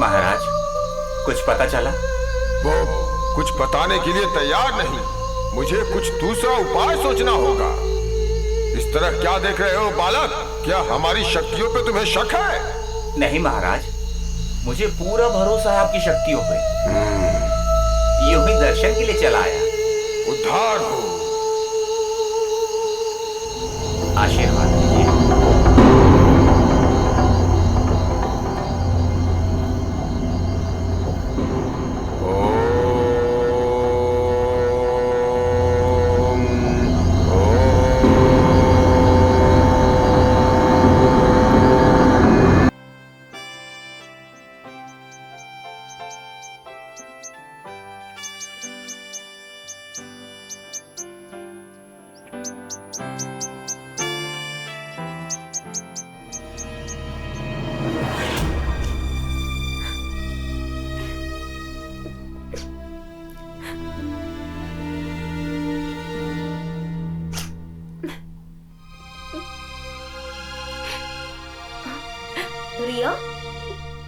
महाराज, कुछ पता चला? वो कुछ बताने के लिए तैयार नहीं, मुझे कुछ दूसरा उपाय सोचना होगा। इस तरह क्या देख रहे हो बालक? क्या हमारी शक्तियों पे तुम्हें शक है? नहीं महाराज, मुझे पूरा भरोसा है आपकी शक्तियों पे। यूं ही दर्शन के लिए चला आया। उद्धार हो। आशीर्वाद दीजिए।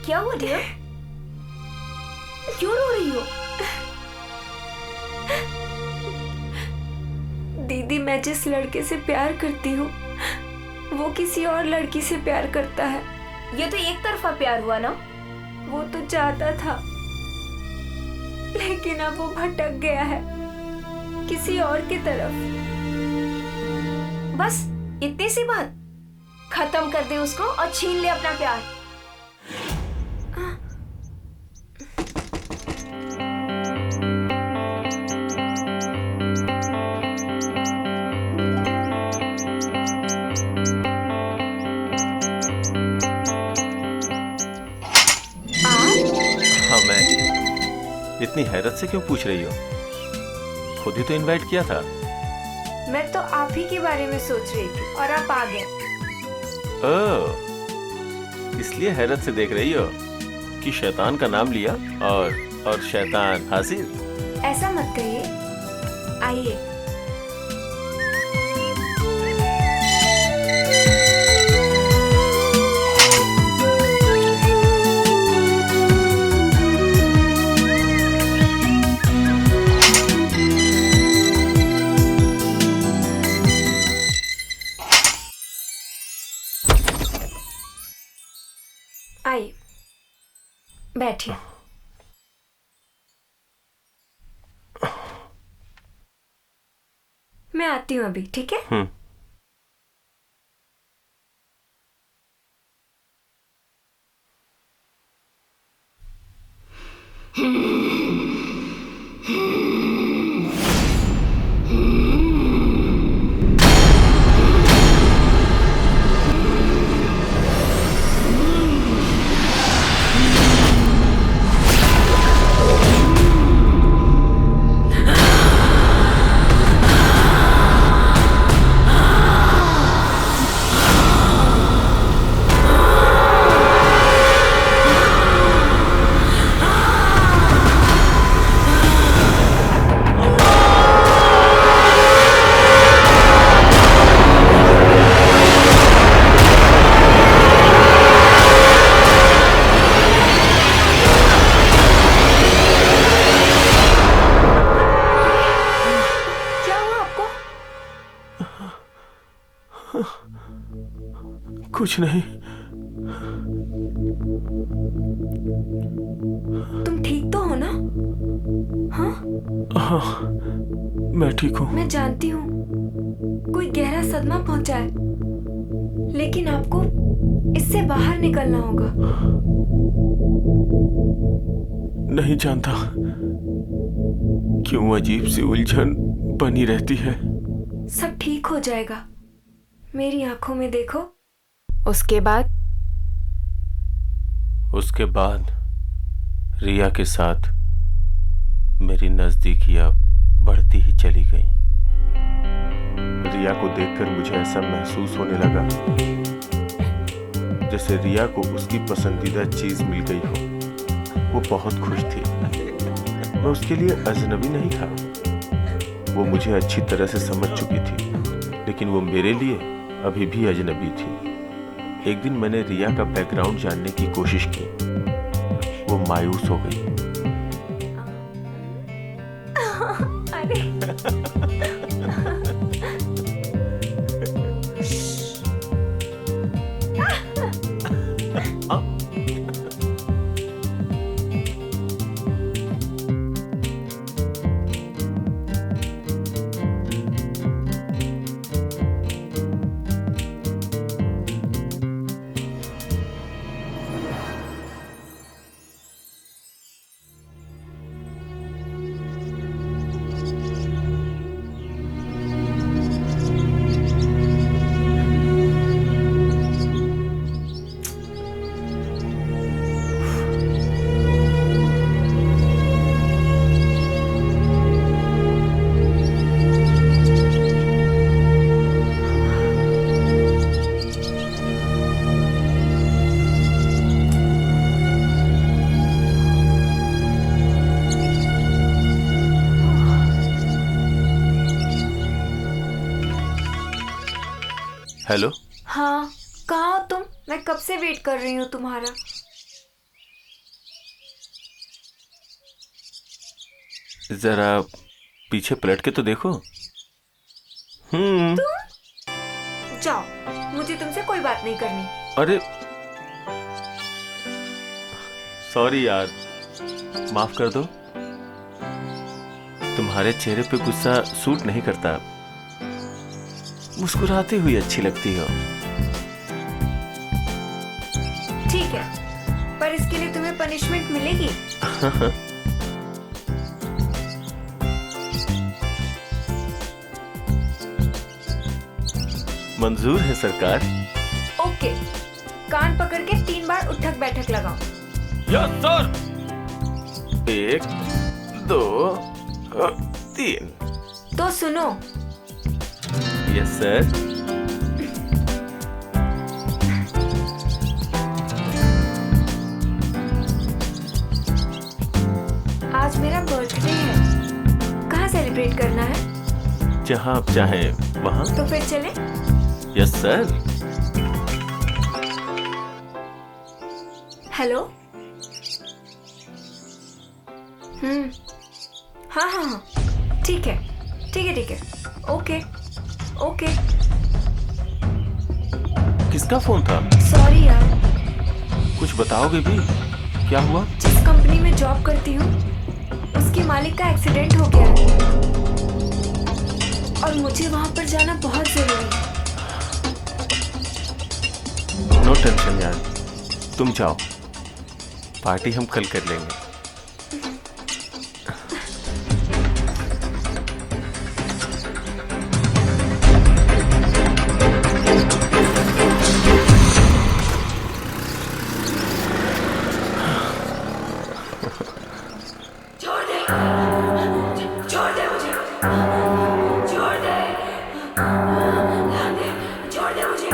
क्या हुआ डियर? क्यों रो रही हो? दीदी, मैं जिस लड़के से प्यार करती हूँ वो किसी और लड़की से प्यार करता है। ये तो एक तरफा प्यार हुआ ना? वो तो चाहता था, लेकिन अब वो भटक गया है किसी और की तरफ। बस इतनी सी बात, खत्म कर दे उसको और छीन ले अपना प्यार। इतनी हैरत से क्यों पूछ रही हो? खुद ही तो इनवाइट किया था। मैं तो आप ही के बारे में सोच रही थी और आप आ गए। ओह, इसलिए हैरत से देख रही हो कि शैतान का नाम लिया और शैतान हाजिर। ऐसा मत कहिए, आइए। आइए, बैठिए। मैं आती हूँ अभी, ठीक है? कुछ नहीं। तुम ठीक तो हो ना? हाँ, मैं ठीक हूँ। मैं जानती हूँ कोई गहरा सदमा पहुंचा है, लेकिन आपको इससे बाहर निकलना होगा। नहीं जानता क्यों अजीब सी उलझन बनी रहती है। सब ठीक हो जाएगा, मेरी आंखों में देखो। उसके बाद रिया के साथ मेरी नजदीकियां बढ़ती ही चली गई। रिया को देखकर मुझे ऐसा महसूस होने लगा जैसे रिया को उसकी पसंदीदा चीज मिल गई हो। वो बहुत खुश थी। मैं उसके लिए अजनबी नहीं था। वो मुझे अच्छी तरह से समझ चुकी थी, लेकिन वो मेरे लिए अभी भी अजनबी थी। एक दिन मैंने रिया का बैकग्राउंड जानने की कोशिश की। वो मायूस हो गई। हेलो। हाँ, कहाँ हो तुम? मैं कब से वेट कर रही हूँ तुम्हारा। जरा पीछे पलट के तो देखो। जाओ, मुझे तुमसे कोई बात नहीं करनी। अरे सॉरी यार, माफ कर दो। तुम्हारे चेहरे पे गुस्सा सूट नहीं करता। मुस्कुराती हुई अच्छी लगती हो। ठीक है, पर इसके लिए तुम्हें पनिशमेंट मिलेगी। मंजूर है सरकार। ओके, कान पकड़ के 3 बार उठक बैठक लगाओ। Yes sir. 1 2 3। तो सुनो। Yes sir. आज मेरा बर्थडे है, कहाँ सेलिब्रेट करना है? जहाँ आप चाहें वहाँ। तो फिर चले? Yes sir. हेलो। हाँ हाँ हाँ, ठीक है ठीक है ठीक है। Okay okay. किसका फोन था? सॉरी यार। कुछ बताओगे भी? क्या हुआ? जिस कंपनी में जॉब करती हूँ उसके मालिक का एक्सीडेंट हो गया है और मुझे वहां पर जाना बहुत जरूरी है। नो टेंशन यार, तुम जाओ, पार्टी हम कल कर लेंगे। छोड़ दे, छोड़ दे मुझे, छोड़ दे, छोड़ दे मुझे,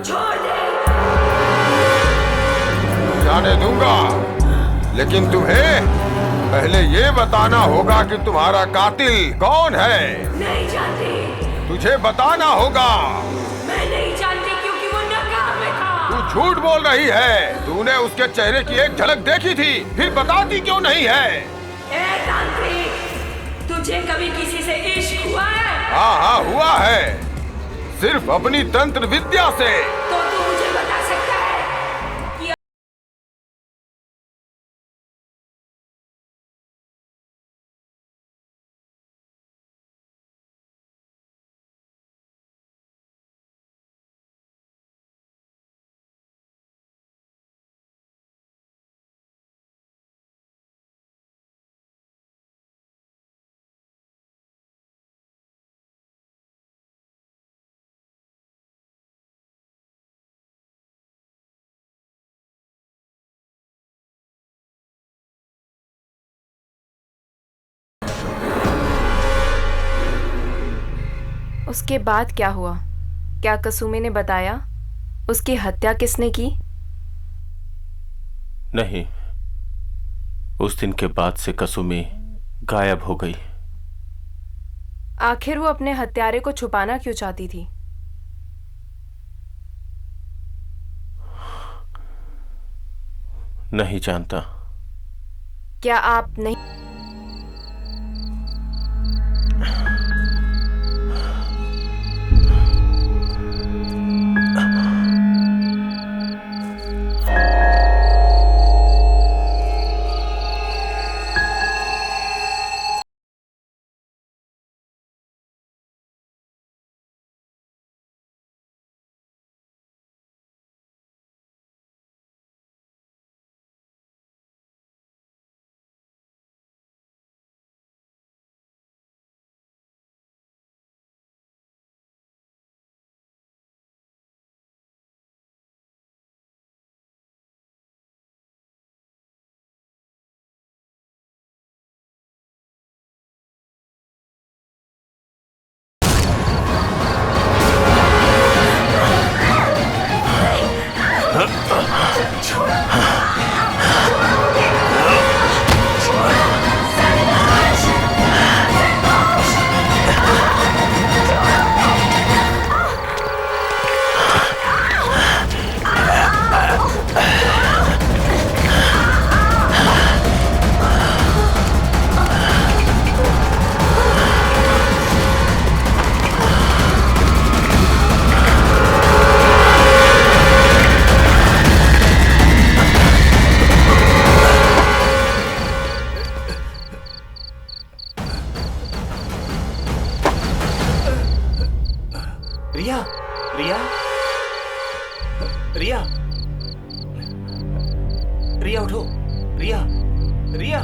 छोड़ दे। जाने दूंगा, लेकिन तुम्हें पहले ये बताना होगा कि तुम्हारा कातिल कौन है। नहीं जानती। तुझे बताना होगा। मैं नहीं जानती क्योंकि वो नकाब में था। तू झूठ बोल रही है। तूने उसके चेहरे की एक झलक देखी थी, फिर बताती क्यों नहीं है? ए तांत्रिक, तुझे कभी किसी से इश्क हुआ है? हाँ हाँ हुआ है, सिर्फ अपनी तंत्र विद्या से। तो उसके बाद क्या हुआ? क्या कसुमे ने बताया उसकी हत्या किसने की? नहीं, उस दिन के बाद से कसुमी गायब हो गई। आखिर वो अपने हत्यारे को छुपाना क्यों चाहती थी? नहीं जानता। क्या आप नहीं रिया, रिया, रिया, रिया उठो, रिया, रिया।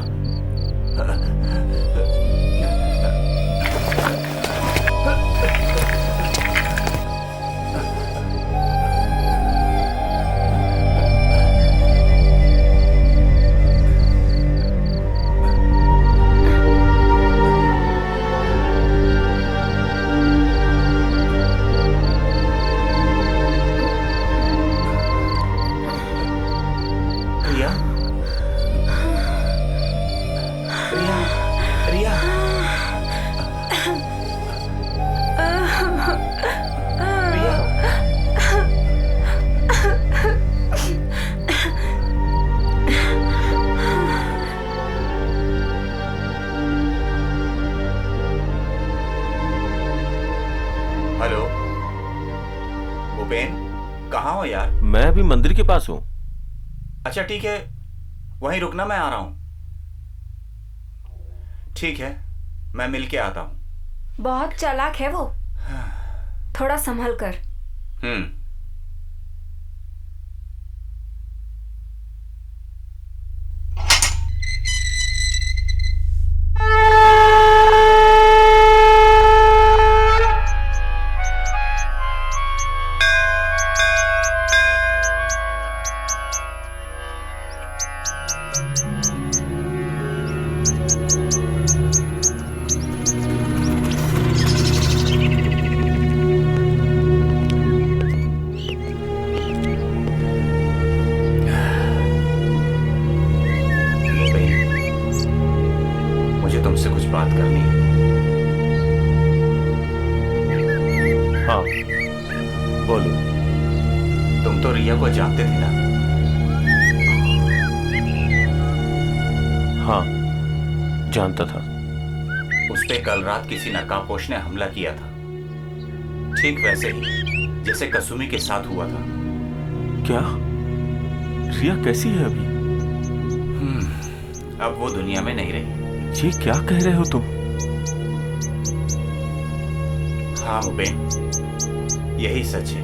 हेलो भूपेन, कहाँ हो यार? मैं अभी मंदिर के पास हूँ। अच्छा ठीक है, वहीं रुकना, मैं आ रहा हूँ। ठीक है, मैं मिल के आता हूँ। बहुत चालाक है वो, थोड़ा संभल कर। मुझे तुमसे कुछ बात करनी है। हाँ बोलो। तुम तो रिया को जानते थे ना? हाँ जानता था। उस पे कल रात किसी नकाबपोश ने हमला किया था, ठीक वैसे ही जैसे कसुमी के साथ हुआ था। क्या रिया कैसी है अभी? अब वो दुनिया में नहीं रही। ये क्या कह रहे हो तुम? हाँ भूपेन, यही सच है।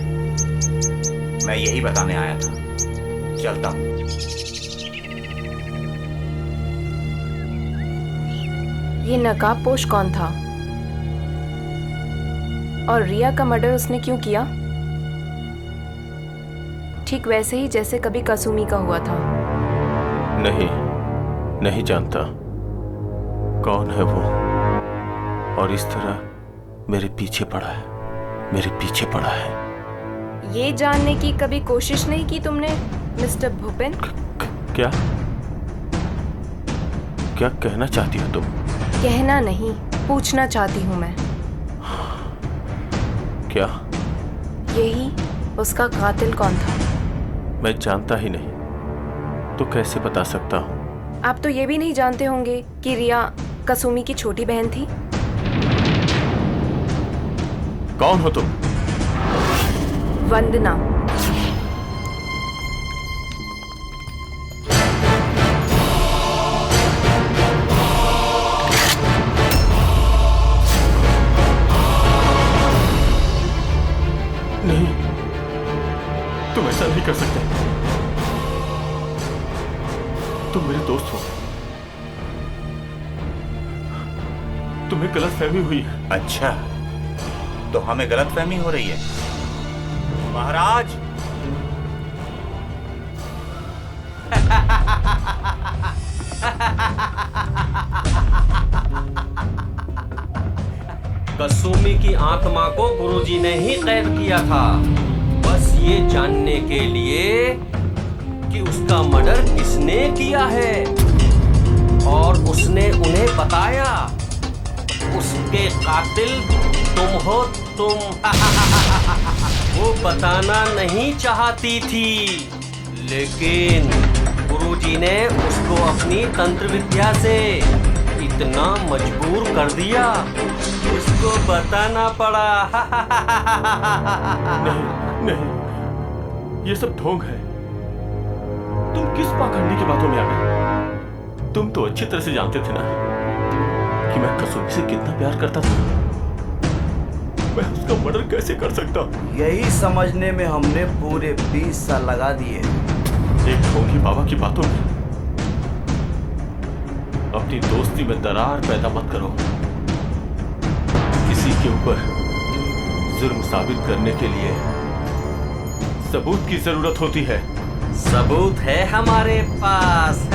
मैं यही बताने आया था। चलता हूं। ये नकाबपोश कौन था? और रिया का मर्डर उसने क्यों किया? ठीक वैसे ही जैसे कभी कसुमी का हुआ था। नहीं जानता कौन है वो, और इस तरह मेरे पीछे पड़ा है। ये जानने की कभी कोशिश नहीं की तुमने मिस्टर भूपेन? क्या कहना चाहती हो तुम? कहना नहीं, पूछना चाहती हूँ मैं। क्या? यही उसका कातिल कौन था? मैं जानता ही नहीं, तो कैसे बता सकता हूँ? आप तो ये भी नहीं जानते होंगे कि रिया कसुमी की छोटी बहन थी। कौन हो तुम? वंदना। नहीं, तुम ऐसा नहीं कर सकते। तुम मेरे दोस्त हो, तुम्हें गलतफहमी हुई है। अच्छा, तो हमें गलतफहमी हो रही है। महाराज, कसुमी की आत्मा को गुरुजी ने ही कैद किया था, बस ये जानने के लिए कि उसका मर्डर किसने किया है, और उसने उन्हें बताया उसके कातिल तुम हो तुम। वो बताना नहीं चाहती थी, लेकिन गुरुजी ने उसको अपनी तंत्र विद्या से इतना मजबूर कर दिया, उसको बताना पड़ा। नहीं, ये सब ढोंग है। तुम किस पाखंडी की बातों में आ गए? तुम तो अच्छी तरह से जानते थे ना कि मैं कसुमी से कितना प्यार करता था। मैं उसका मर्डर कैसे कर सकता हूँ? यही समझने में हमने पूरे 20 साल लगा दिए। एक ढोंगी बाबा की बातों में अपनी दोस्ती में दरार पैदा मत करो। किसी के ऊपर जुर्म साबित करने के लिए सबूत की जरूरत होती है। सबूत है हमारे पास।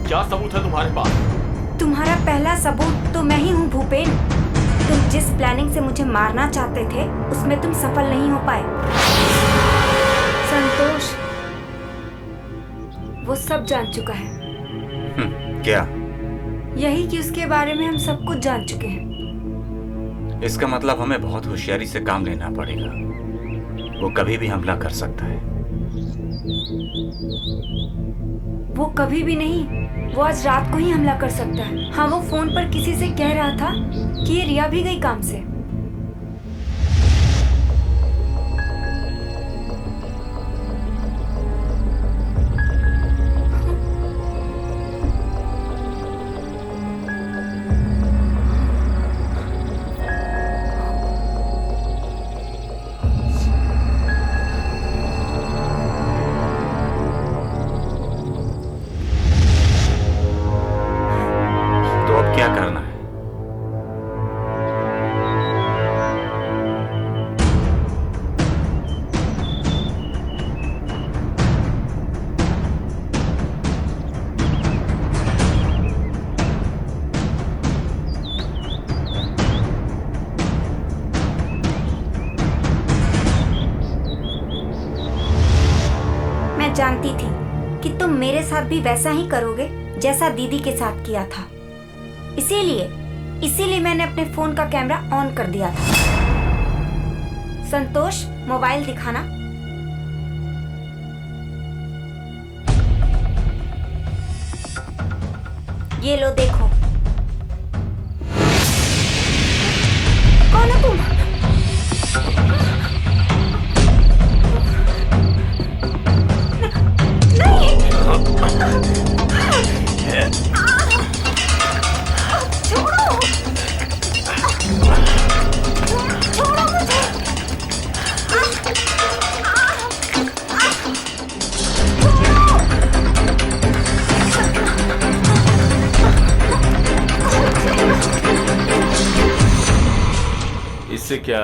क्या सबूत है तुम्हारे पास? तुम्हारा पहला सबूत तो मैं ही हूँ भूपेन। तुम जिस प्लानिंग से मुझे मारना चाहते थे उसमें तुम सफल नहीं हो पाए। संतोष वो सब जान चुका है। क्या? यही कि उसके बारे में हम सब कुछ जान चुके हैं। इसका मतलब हमें बहुत होशियारी से काम लेना पड़ेगा। वो कभी भी हमला कर सकता है। वो कभी भी नहीं, वो आज रात को ही हमला कर सकता है। हाँ, वो फोन पर किसी से कह रहा था कि ये रिया भी गई काम से। जानती थी कि तुम मेरे साथ भी वैसा ही करोगे जैसा दीदी के साथ किया था। इसीलिए मैंने अपने फोन का कैमरा ऑन कर दिया था। संतोष, मोबाइल दिखाना। ये लो, देखो। कौन हो तुम? इससे क्या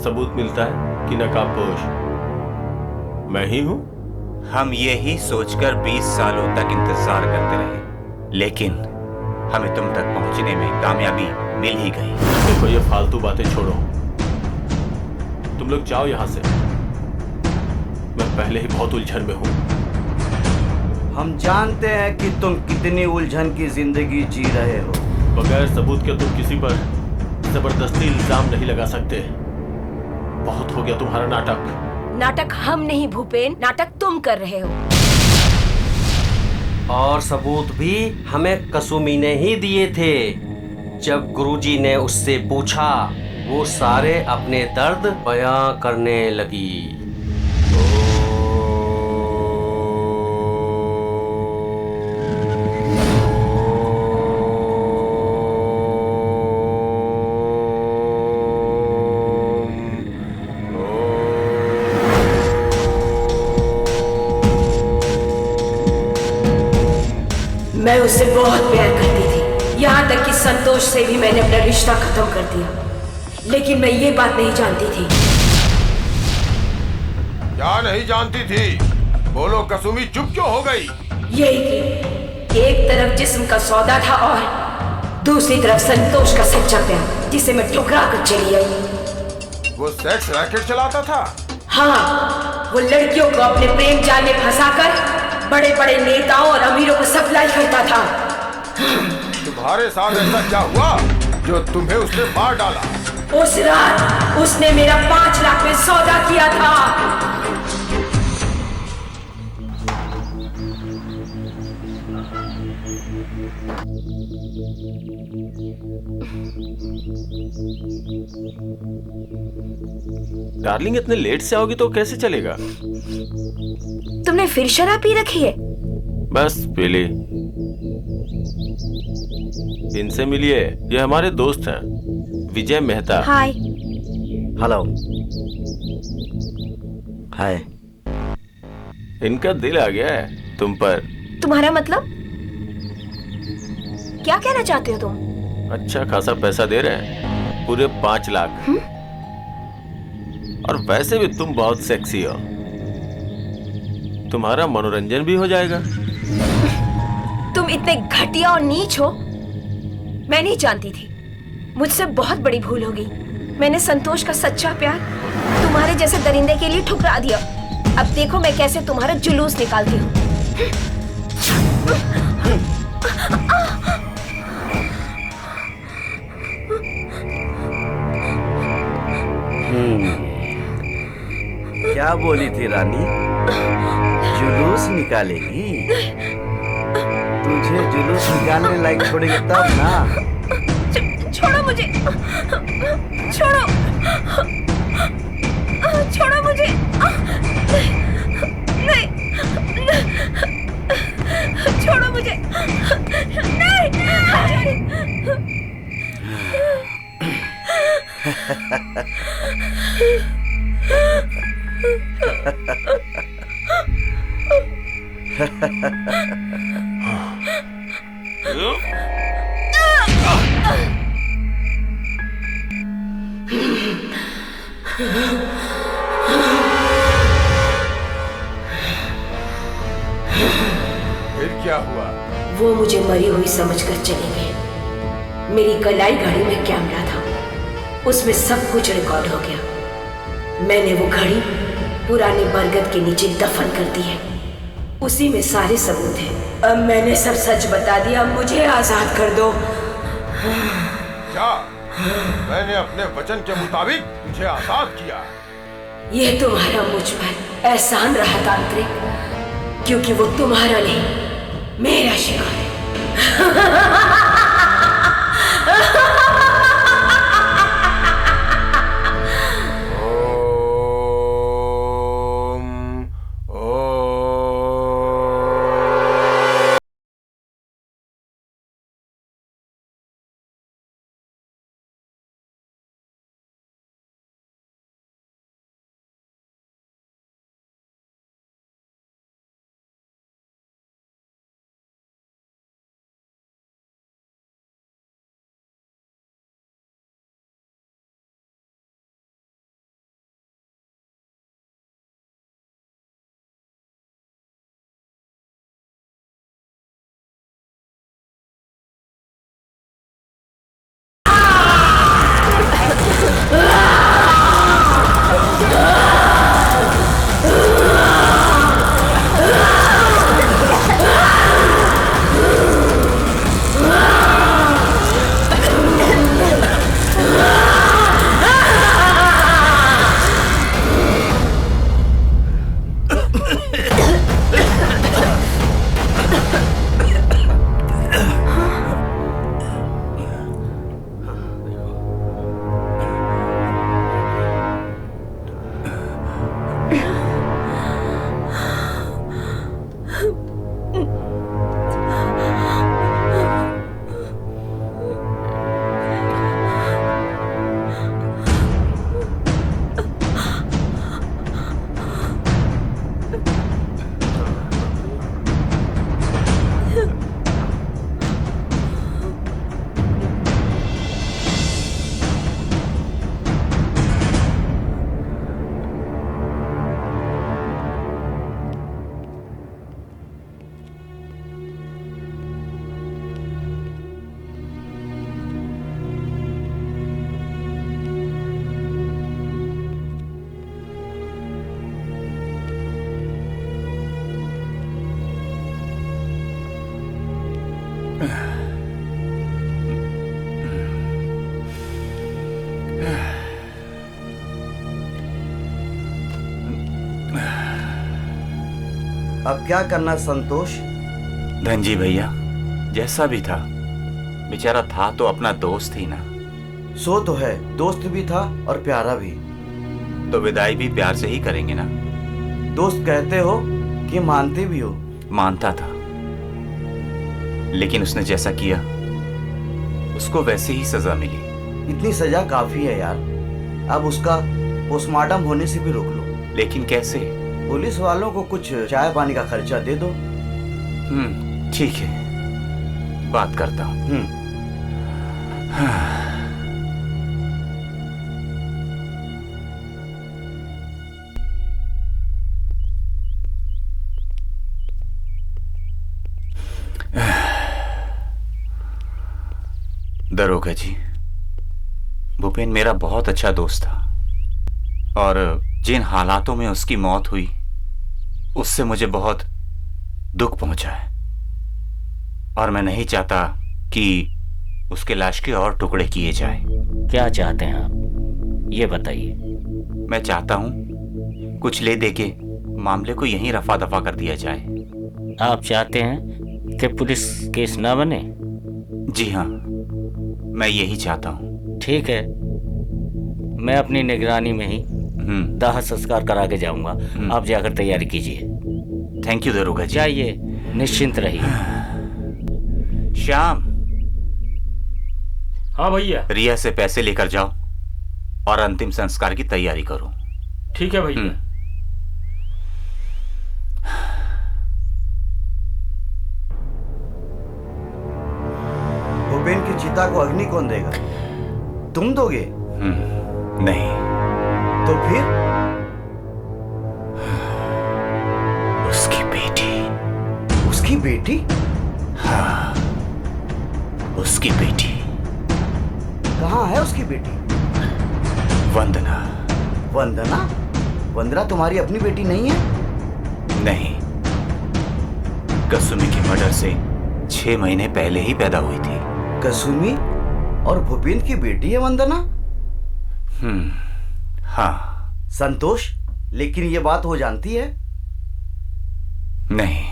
सबूत मिलता है कि नकाबपोश मैं ही हूं? हम यही सोचकर 20 सालों तक इंतजार करते रहे, लेकिन हमें तुम तक पहुंचने में कामयाबी मिल ही गई। देखो, ये फालतू बातें छोड़ो, तुम लोग जाओ यहां से। मैं पहले ही बहुत उलझन में हूं। हम जानते हैं कि तुम कितनी उलझन की जिंदगी जी रहे हो। बगैर सबूत के तुम किसी पर जबरदस्ती इल्जाम नहीं लगा सकते। बहुत हो गया तुम्हारा नाटक। नाटक हम नहीं भूपेन, नाटक तुम कर रहे हो। और सबूत भी हमें कसुमी ने ही दिए थे। जब गुरुजी ने उससे पूछा, वो सारे अपने दर्द बयां करने लगी। मैं उससे बहुत प्यार करती थी, यहाँ तक कि संतोष से भी मैंने अपना रिश्ता खत्म कर दिया। लेकिन मैं ये बात नहीं जानती थी। क्या नहीं जानती थी? बोलो कसुमी, चुप क्यों हो गई? यही कि एक तरफ जिस्म का सौदा था और दूसरी तरफ संतोष का सच्चा प्यार, जिसे मैं ठुकरा कर चली आई। वो सेक्स रैकेट चलाता था? हाँ, वो लड़कियों को अपने प्रेम जाल में फंसाकर बड़े बड़े नेताओं और अमीरों को सप्लाई करता था। तुम्हारे साथ ऐसा क्या हुआ जो तुम्हें उसने मार डाला? उस रात उसने मेरा 5 लाख में सौदा किया था। डार्लिंग, इतने लेट से आओगी तो कैसे चलेगा? तुमने फिर शराब पी रखी है? बस पीली। इनसे मिलिए, ये हमारे दोस्त हैं, विजय मेहता। हाय। हेलो। हाय। इनका दिल आ गया है तुम पर। तुम्हारा मतलब क्या कहना चाहते हो तुम? अच्छा खासा पैसा दे रहे हैं, पूरे 5 लाख। और वैसे भी तुम बहुत सेक्सी हो, तुम्हारा मनोरंजन भी हो जाएगा। तुम इतने घटिया और नीच हो, मैं नहीं जानती थी। मुझसे बहुत बड़ी भूल हो गई। मैंने संतोष का सच्चा प्यार तुम्हारे जैसे दरिंदे के लिए ठुकरा दिया। अब देखो मैं कैसे तुम्हारा जुलूस निकालती हूँ। क्या बोली थी रानी? जुलूस निकालेगी? तुझे जुलूस निकालने लायक छोड़ेगी तब ना। छोड़ो मुझे, छोड़ो, छोड़ो मुझे, नहीं, छोड़ो मुझे, फिर क्या हुआ? वो मुझे मरी हुई समझकर चले गए। मेरी कलाई घड़ी में कैमरा था, उसमें सब कुछ रिकॉर्ड हो गया। मैंने वो घड़ी पुराने बरगद के नीचे दफन कर दी है, उसी में सारे सबूत हैं। अब मैंने सब सच बता दिया, मुझे आजाद कर दो। क्या? मैंने अपने वचन के मुताबिक तुझे आजाद किया। ये तुम्हारा मुझ पर एहसान रहा तांत्रिक, क्योंकि वो तुम्हारा नहीं मेरा शिकार है। अब क्या करना संतोष? धनजी भैया, जैसा भी था, बेचारा था तो अपना दोस्त ही ना। सो तो है, दोस्त भी था और प्यारा भी। तो विदाई भी प्यार से ही करेंगे ना। दोस्त कहते हो कि मानते भी हो? मानता था, लेकिन उसने जैसा किया उसको वैसे ही सजा मिली। इतनी सजा काफी है यार। अब उसका पोस्टमार्टम होने से भी रोक लो। लेकिन कैसे? पुलिस वालों को कुछ चाय पानी का खर्चा दे दो। ठीक है, बात करता हूँ। दरोगा जी, भूपेन मेरा बहुत अच्छा दोस्त था और जिन हालातों में उसकी मौत हुई उससे मुझे बहुत दुख पहुंचा है और मैं नहीं चाहता कि उसके लाश के और टुकड़े किए जाएं। क्या चाहते हैं आप, ये बताइए। मैं चाहता हूं कुछ ले दे के मामले को यहीं रफा दफा कर दिया जाए। आप चाहते हैं कि पुलिस केस ना बने? जी हाँ, मैं यही चाहता हूँ। ठीक है, मैं अपनी निगरानी में ही दाह संस्कार करा के जाऊंगा। आप जाकर तैयारी कीजिए। थैंक यू दरोगा जी। जाइए, निश्चिंत रहिए। श्याम। हाँ भैया। रिया से पैसे लेकर जाओ और अंतिम संस्कार की तैयारी करो। ठीक है भैया। भूपेन की चिता को अग्नि कौन देगा? तुम दोगे? नहीं। तो फिर? उसकी बेटी। उसकी बेटी? हाँ, उसकी बेटी। कहाँ है उसकी बेटी? वंदना। वंदना? वंदना तुम्हारी अपनी बेटी नहीं है? नहीं, कसुमी के मर्डर से 6 महीने पहले ही पैदा हुई थी। कसुमी और भूपेन की बेटी है वंदना? हाँ। संतोष, लेकिन ये बात वो जानती है? नहीं।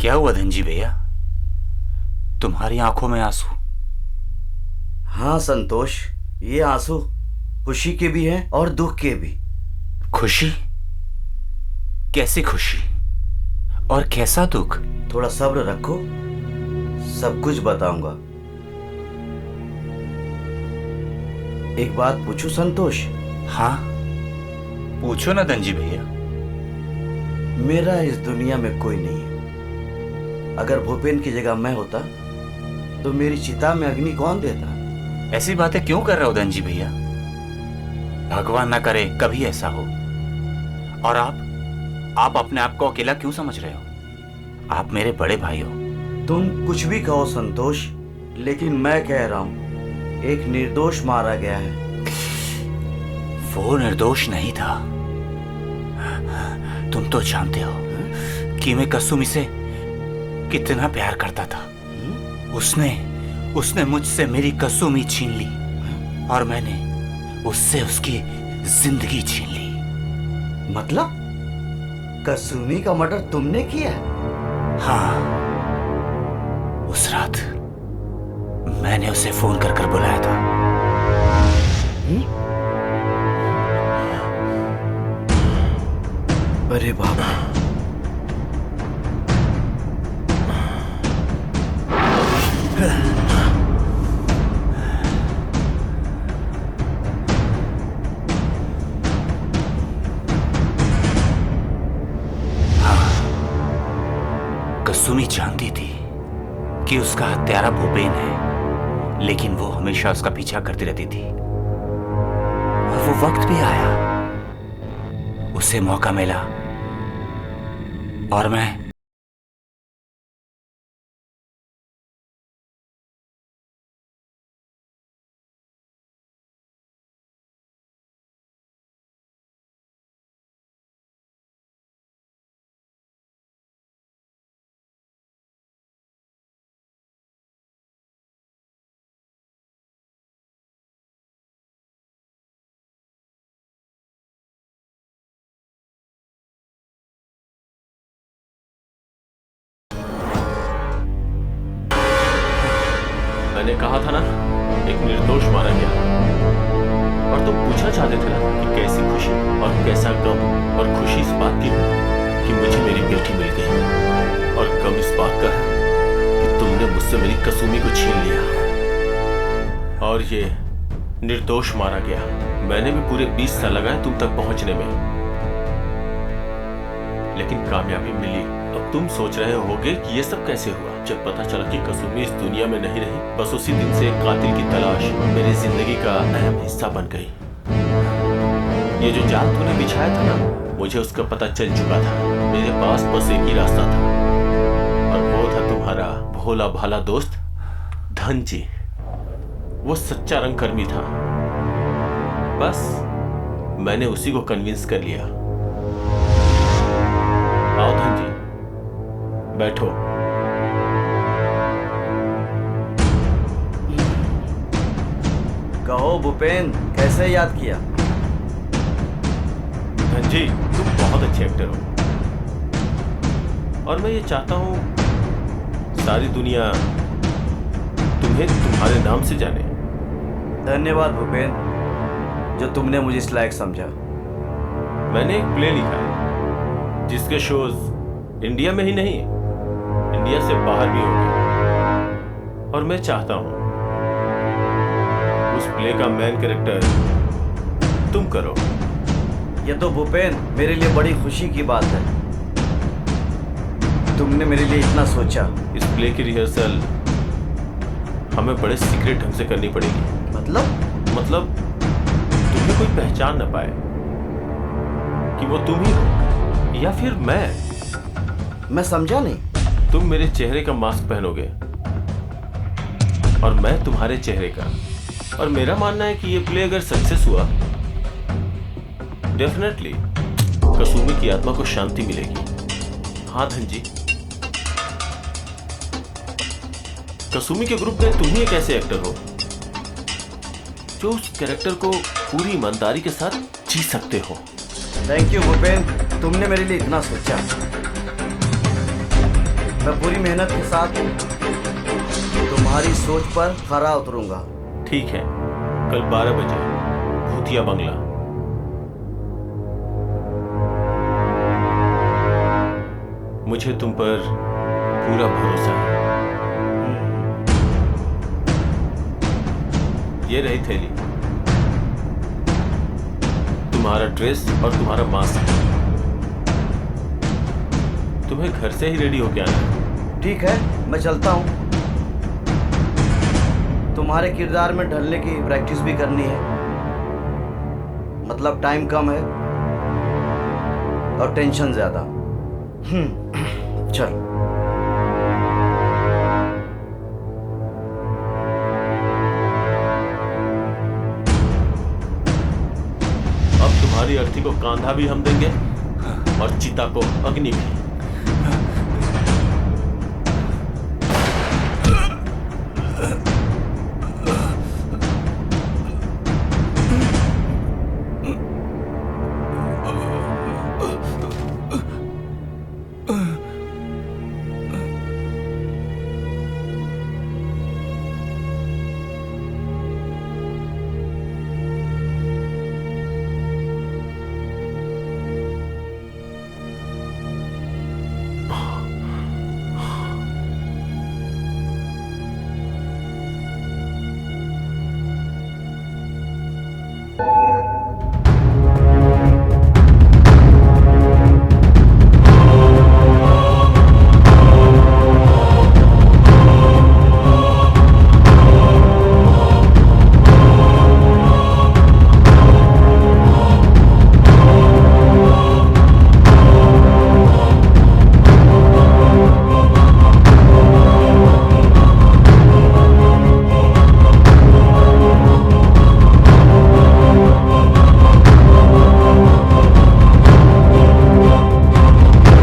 क्या हुआ धनजी भैया, तुम्हारी आंखों में आंसू? हाँ संतोष, ये आंसू खुशी के भी हैं और दुख के भी। खुशी? कैसी खुशी और कैसा दुख? थोड़ा सब्र रखो, सब कुछ बताऊंगा। एक बात पूछूं संतोष? हाँ, पूछो ना धनजी भैया। मेरा इस दुनिया में कोई नहीं है। अगर भूपेन की जगह मैं होता तो मेरी चिता में अग्नि कौन देता? ऐसी बातें क्यों कर रहे हो धनजी भैया? भगवान ना करे कभी ऐसा हो। और आप अपने आप को अकेला क्यों समझ रहे हो? आप मेरे बड़े भाई हो। तुम कुछ भी कहो संतोष, लेकिन मैं कह रहा हूं एक निर्दोष मारा गया है। वो निर्दोष नहीं था। तुम तो जानते हो कि मैं कसुमी से कितना प्यार करता था। उसने मुझसे मेरी कसुमी छीन ली और मैंने उससे उसकी जिंदगी छीन ली। मतलब कसुमी का मर्डर तुमने किया? हाँ, उस रात मैंने उसे फोन कर बुलाया था। अरे बाबा, कसुमी जानती थी कि उसका हत्यारा भूपेन है, लेकिन वो हमेशा उसका पीछा करती रहती थी। और वो वक्त भी आया, उसे मौका मिला और मैं मैंने कहा था ना, एक निर्दोष मारा गया। और तुम पूछना चाहते थे ना कि कैसी खुशी और कैसा गम। और खुशी इस बात की कि मुझे मेरी बेटी मिल गई और गम गम इस बात का है कि तुमने मुझसे मेरी कसूमी को छीन लिया और ये निर्दोष मारा गया। मैंने भी पूरे 20 साल लगाए तुम तक पहुंचने में, लेकिन कामयाबी मिली। अब तुम सोच रहे होगे कि ये सब कैसे हुआ। जब पता चला कि कसूमी इस दुनिया में नहीं रही, बस उसी दिन से एक कातिल की तलाश मेरी जिंदगी का अहम हिस्सा बन गई। ये जो जाल तूने बिछाया था ना, मुझे उसका पता चल चुका था। मेरे पास बस एक ही रास्ता था और वो था तुम्हारा भोला भाला दोस्त धन जी। वो सच्चा रंगकर्मी था, बस मैंने उसी को कन्विंस कर लिया। आओ धन जी, बैठो। कहो भूपेन, कैसे याद किया? धन जी, तुम बहुत अच्छे एक्टर हो और मैं ये चाहता हूं सारी दुनिया तुम्हें तुम्हारे नाम से जाने। धन्यवाद भूपेन, जो तुमने मुझे इस लायक समझा। मैंने एक प्ले लिखा है जिसके शोज इंडिया में ही नहीं, इंडिया से बाहर भी होंगे और मैं चाहता हूं उस प्ले का मेन कैरेक्टर तुम करो। ये तो भूपेन मेरे लिए बड़ी खुशी की बात है, तुमने मेरे लिए इतना सोचा। इस प्ले की रिहर्सल हमें बड़े सीक्रेट ढंग से करनी पड़ेगी। मतलब तुम्हें कोई पहचान न पाए कि वो तुम ही हो या फिर मैं समझा नहीं। तुम मेरे चेहरे का मास्क पहनोगे और मैं तुम्हारे चेहरे का। और मेरा मानना है कि ये प्ले अगर सक्सेस हुआ, डेफिनेटली कसूमी की आत्मा को शांति मिलेगी। हाँ धन जी, कसूमी के ग्रुप में तुम ही एक ऐसे एक्टर हो जो उस कैरेक्टर को पूरी ईमानदारी के साथ जी सकते हो। थैंक यू भूपेन, तुमने मेरे लिए इतना सोचा। मैं पूरी मेहनत के साथ तुम्हारी सोच पर खरा उतरूंगा। ठीक है, कल 12 बजे भूतिया बंगला। मुझे तुम पर पूरा भरोसा है। ये रही थैली, तुम्हारा ड्रेस और तुम्हारा मास्क। तुम्हें घर से ही रेडी होके आना है। ठीक है, मैं चलता हूँ। तुम्हारे किरदार में ढलने की प्रैक्टिस भी करनी है, मतलब टाइम कम है और टेंशन ज्यादा। चल। अब तुम्हारी अर्थी को कांधा भी हम देंगे और चिता को अग्नि भी।